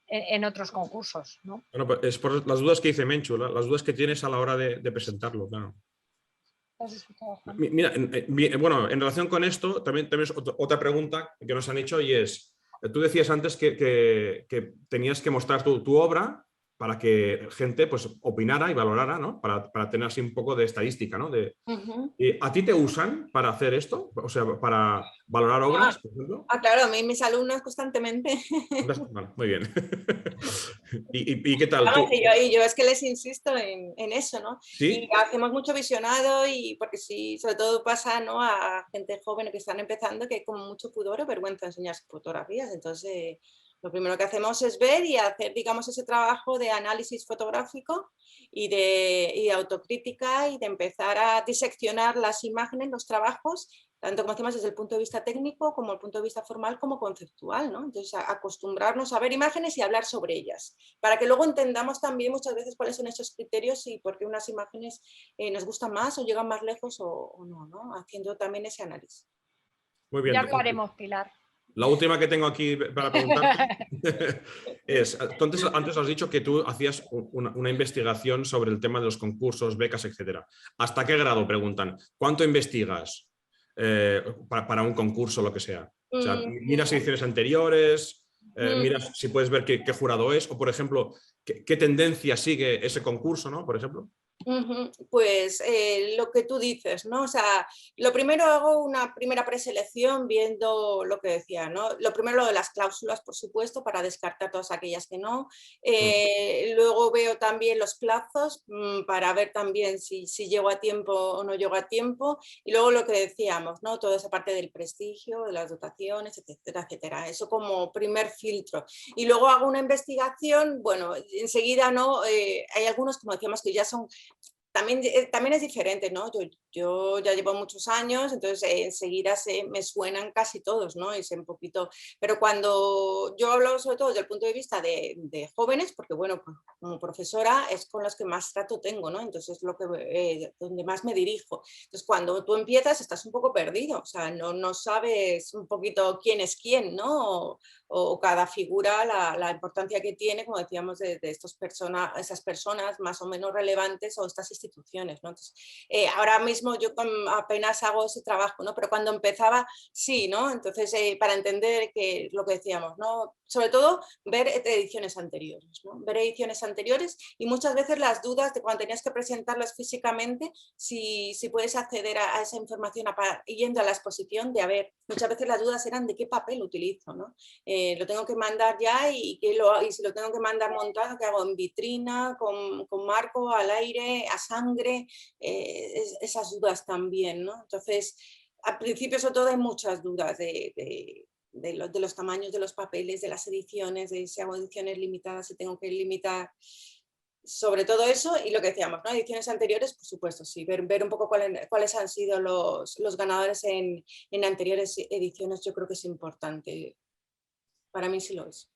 en otros concursos, ¿no? Bueno, pues es por las dudas que dice Menchu, las dudas que tienes a la hora de presentarlo, claro. ¿Has escuchado, Juan? Mira, bueno, en relación con esto, también tenemos otra pregunta que nos han hecho y es, tú decías antes que tenías que mostrar tu obra para que gente pues opinara y valorara, ¿no? Para tener así un poco de estadística, ¿no? ¿A ti te usan para hacer esto? O sea, para valorar obras, por ejemplo. Claro, a mí mis alumnos constantemente. Vale, muy bien. ¿Y qué tal? Claro, y yo es que les insisto en eso, ¿no? ¿Sí? Y hacemos mucho visionado y porque sí, sobre todo pasa, ¿no?, a gente joven que están empezando que hay como mucho pudor o vergüenza enseñar sus fotografías. Entonces, lo primero que hacemos es ver y hacer, digamos, ese trabajo de análisis fotográfico y de autocrítica y de empezar a diseccionar las imágenes, los trabajos, tanto como hacemos desde el punto de vista técnico, como el punto de vista formal, como conceptual, ¿no? Entonces, acostumbrarnos a ver imágenes y hablar sobre ellas, para que luego entendamos también muchas veces cuáles son esos criterios y por qué unas imágenes nos gustan más o llegan más lejos o no, ¿no? Haciendo también ese análisis. Muy bien. Ya lo haremos, Pilar. La última que tengo aquí para preguntarte es, entonces, antes has dicho que tú hacías una investigación sobre el tema de los concursos, becas, etcétera. ¿Hasta qué grado, preguntan? ¿Cuánto investigas para un concurso, lo que sea? O sea, ¿miras ediciones anteriores? ¿Miras si puedes ver qué jurado es? O, por ejemplo, ¿qué tendencia sigue ese concurso, ¿no? Por ejemplo. Pues lo que tú dices, ¿no? O sea, lo primero hago una primera preselección viendo lo que decía, ¿no? Lo primero lo de las cláusulas, por supuesto, para descartar todas aquellas que no. Luego veo también los plazos para ver también si llego a tiempo o no llego a tiempo. Y luego lo que decíamos, ¿no? Toda esa parte del prestigio, de las dotaciones, etcétera, etcétera. Eso como primer filtro. Y luego hago una investigación, bueno, enseguida, ¿no? Hay algunos, como decíamos, que ya son... También es diferente, ¿no? Yo ya llevo muchos años, entonces enseguida me suenan casi todos, ¿no? Y sé un poquito, pero cuando yo hablo sobre todo desde el punto de vista de jóvenes, porque bueno, como profesora es con los que más trato tengo, ¿no? Entonces es donde más me dirijo. Entonces cuando tú empiezas estás un poco perdido, o sea, no sabes un poquito quién es quién, ¿no? O cada figura, la importancia que tiene, como decíamos, de esas personas más o menos relevantes o estas instituciones, ¿no? Entonces, ahora mismo yo apenas hago ese trabajo, ¿no? Pero cuando empezaba, sí, ¿no? Entonces, para entender que lo que decíamos, ¿no? Sobre todo, ver ediciones anteriores, ¿no? Ver ediciones anteriores y muchas veces las dudas de cuando tenías que presentarlas físicamente, si puedes acceder a esa información yendo a la exposición, de a ver, muchas veces las dudas eran de qué papel utilizo, ¿no? Lo tengo que mandar ya y si lo tengo que mandar montado, ¿qué hago? En vitrina, con marco, al aire, a sangre, esas dudas también, ¿no? Entonces, al principio sobre todo hay muchas dudas de los tamaños de los papeles, de las ediciones, de si hago ediciones limitadas, si tengo que limitar, sobre todo eso y lo que decíamos, ¿no? Ediciones anteriores, por supuesto, sí, ver un poco cuáles han sido los ganadores en anteriores ediciones, yo creo que es importante. Para mí sí lo es.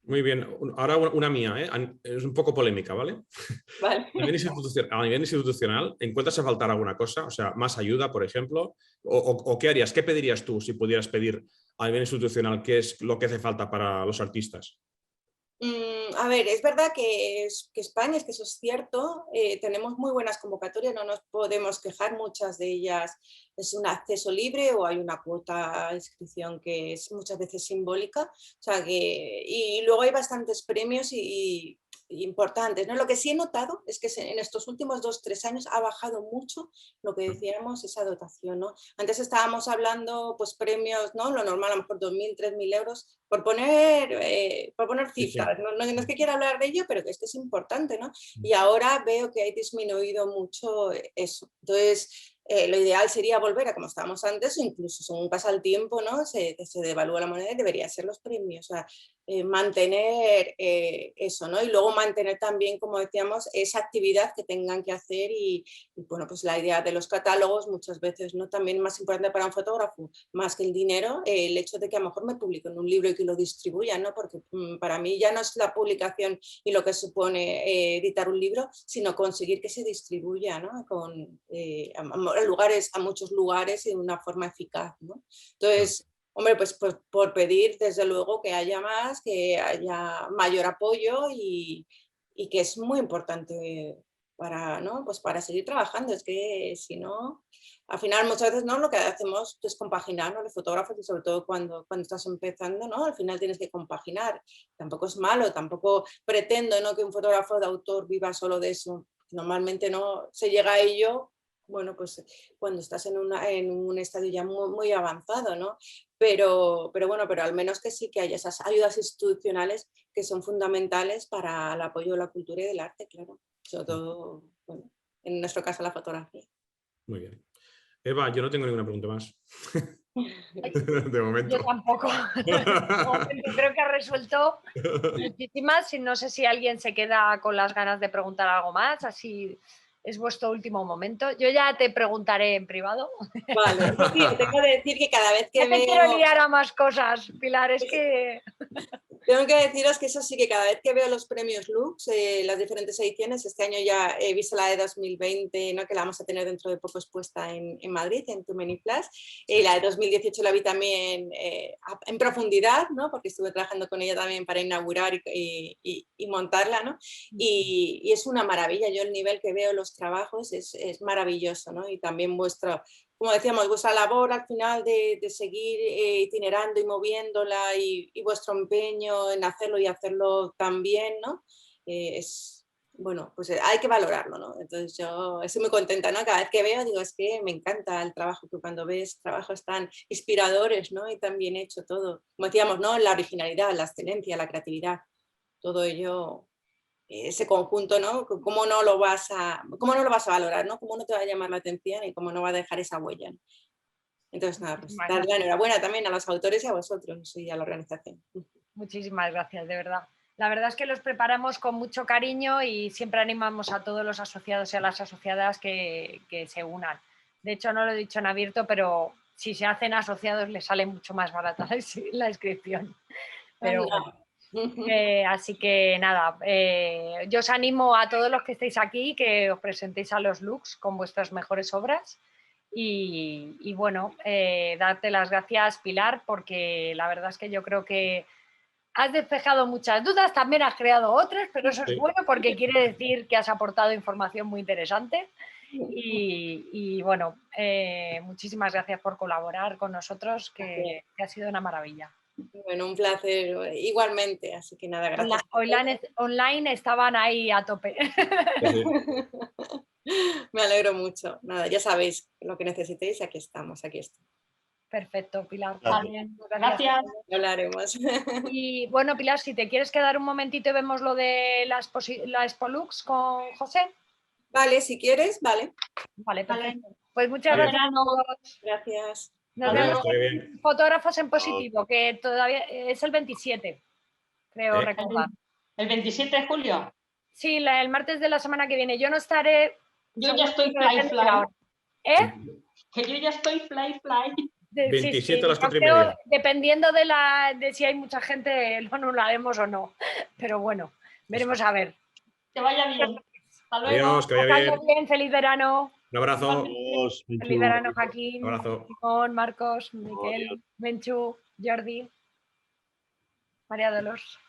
Muy bien. Ahora una mía, ¿eh? Es un poco polémica, ¿vale? Vale. A nivel institucional, ¿encuentras a faltar alguna cosa? O sea, más ayuda, por ejemplo. ¿O qué harías? ¿Qué pedirías tú si pudieras pedir a nivel institucional qué es lo que hace falta para los artistas? A ver, es verdad que España, es que eso es cierto, tenemos muy buenas convocatorias, no nos podemos quejar, muchas de ellas es un acceso libre o hay una cuota de inscripción que es muchas veces simbólica, o sea y luego hay bastantes premios y importantes, ¿no? Lo que sí he notado es que en estos últimos 2-3 años ha bajado mucho lo que decíamos, esa dotación, ¿no? Antes estábamos hablando, pues premios, ¿no? Lo normal, a lo mejor 2.000, 3.000 euros, por poner cifras, no es que quiera hablar de ello, pero que es importante, ¿no? Y ahora veo que ha disminuido mucho eso. Entonces, lo ideal sería volver a como estábamos antes, o incluso según pasa el tiempo, ¿no? se devalúa la moneda y deberían ser los premios. O sea, mantener eso, ¿no? Y luego mantener también, como decíamos, esa actividad que tengan que hacer y bueno, pues la idea de los catálogos muchas veces, ¿no? También más importante para un fotógrafo, más que el dinero, el hecho de que a lo mejor me publico en un libro y que lo distribuyan, ¿no? Porque para mí ya no es la publicación y lo que supone editar un libro, sino conseguir que se distribuya, ¿no? A muchos lugares y de una forma eficaz, ¿no? Entonces, hombre, pues por pedir desde luego que haya más, que haya mayor apoyo y que es muy importante para, ¿no? Pues para seguir trabajando. Es que si no, al final muchas veces, ¿no? Lo que hacemos es compaginar, ¿no? Los fotógrafos, y sobre todo cuando estás empezando, ¿no? Al final tienes que compaginar. Tampoco es malo, tampoco pretendo, ¿no? Que un fotógrafo de autor viva solo de eso. Normalmente no se llega a ello, bueno, pues cuando estás en un estadio ya muy, muy avanzado, ¿no? Pero bueno, pero al menos que sí que haya esas ayudas institucionales que son fundamentales para el apoyo de la cultura y del arte, claro. Sobre todo, bueno, en nuestro caso la fotografía. Muy bien. Eva, yo no tengo ninguna pregunta más. De momento. Yo tampoco. Creo que ha resuelto muchísimas. No sé si alguien se queda con las ganas de preguntar algo más, así es vuestro último momento. Yo ya te preguntaré en privado. Vale, tengo que decir que cada vez que no te quiero liar a más cosas, Pilar, es que... Tengo que deciros que eso sí, que cada vez que veo los premios Lux, las diferentes ediciones, este año ya he visto la de 2020, ¿no? Que la vamos a tener dentro de poco expuesta en Madrid, en Too Many Plus, la de 2018 la vi también en profundidad, ¿no? Porque estuve trabajando con ella también para inaugurar y montarla, ¿no? Y es una maravilla, yo el nivel que veo los trabajos es maravilloso, ¿no? Y también como decíamos, vuestra labor al final de seguir itinerando y moviéndola y vuestro empeño en hacerlo y hacerlo tan bien, ¿no? Bueno, pues hay que valorarlo, ¿no? Entonces yo estoy muy contenta, ¿no? Cada vez que veo digo, es que me encanta el trabajo, que cuando ves trabajos tan inspiradores, ¿no? Y tan bien hecho todo. Como decíamos, ¿no? La originalidad, la excelencia, la creatividad, todo ello... ese conjunto, ¿no? ¿Cómo no lo vas a valorar, ¿no? ¿Cómo no te va a llamar la atención y cómo no va a dejar esa huella? Entonces, nada, pues dar la enhorabuena también a los autores y a vosotros y a la organización. Muchísimas gracias, de verdad. La verdad es que los preparamos con mucho cariño y siempre animamos a todos los asociados y a las asociadas que se unan. De hecho, no lo he dicho en abierto, pero si se hacen asociados les sale mucho más barata la inscripción. Pero bueno. Así que nada, yo os animo a todos los que estéis aquí que os presentéis a los Lux con vuestras mejores obras y bueno, darte las gracias, Pilar, porque la verdad es que yo creo que has despejado muchas dudas, también has creado otras, pero eso es bueno porque quiere decir que has aportado información muy interesante y bueno, muchísimas gracias por colaborar con nosotros, que ha sido una maravilla. Bueno, un placer igualmente, así que nada, gracias. Online estaban ahí a tope. Me alegro mucho. Nada, ya sabéis lo que necesitéis, aquí estamos, aquí estoy. Perfecto, Pilar. Gracias. Hablaremos. Y bueno, Pilar, si te quieres quedar un momentito y vemos lo de la Expo Lux con José. Vale, si quieres, vale. Vale, perfecto. Pues muchas gracias a todos. Gracias. Nos vemos con Fotógrafos en Positivo, que todavía es el 27, creo recordar. ¿El 27 de julio? Sí, el martes de la semana que viene. Yo no estaré... Yo ya estoy fly. Que yo ya estoy fly. 27 a las 4:30. Creo, dependiendo de si hay mucha gente, lo anularemos o no. Pero bueno, veremos a ver. Que vaya bien. Hasta luego. Adiós, que vaya bien. Feliz verano. Un abrazo. Adiós, Feliz verano, Joaquín. Un abrazo. Simón, Marcos, Miquel, Menchu, Jordi, María Dolors.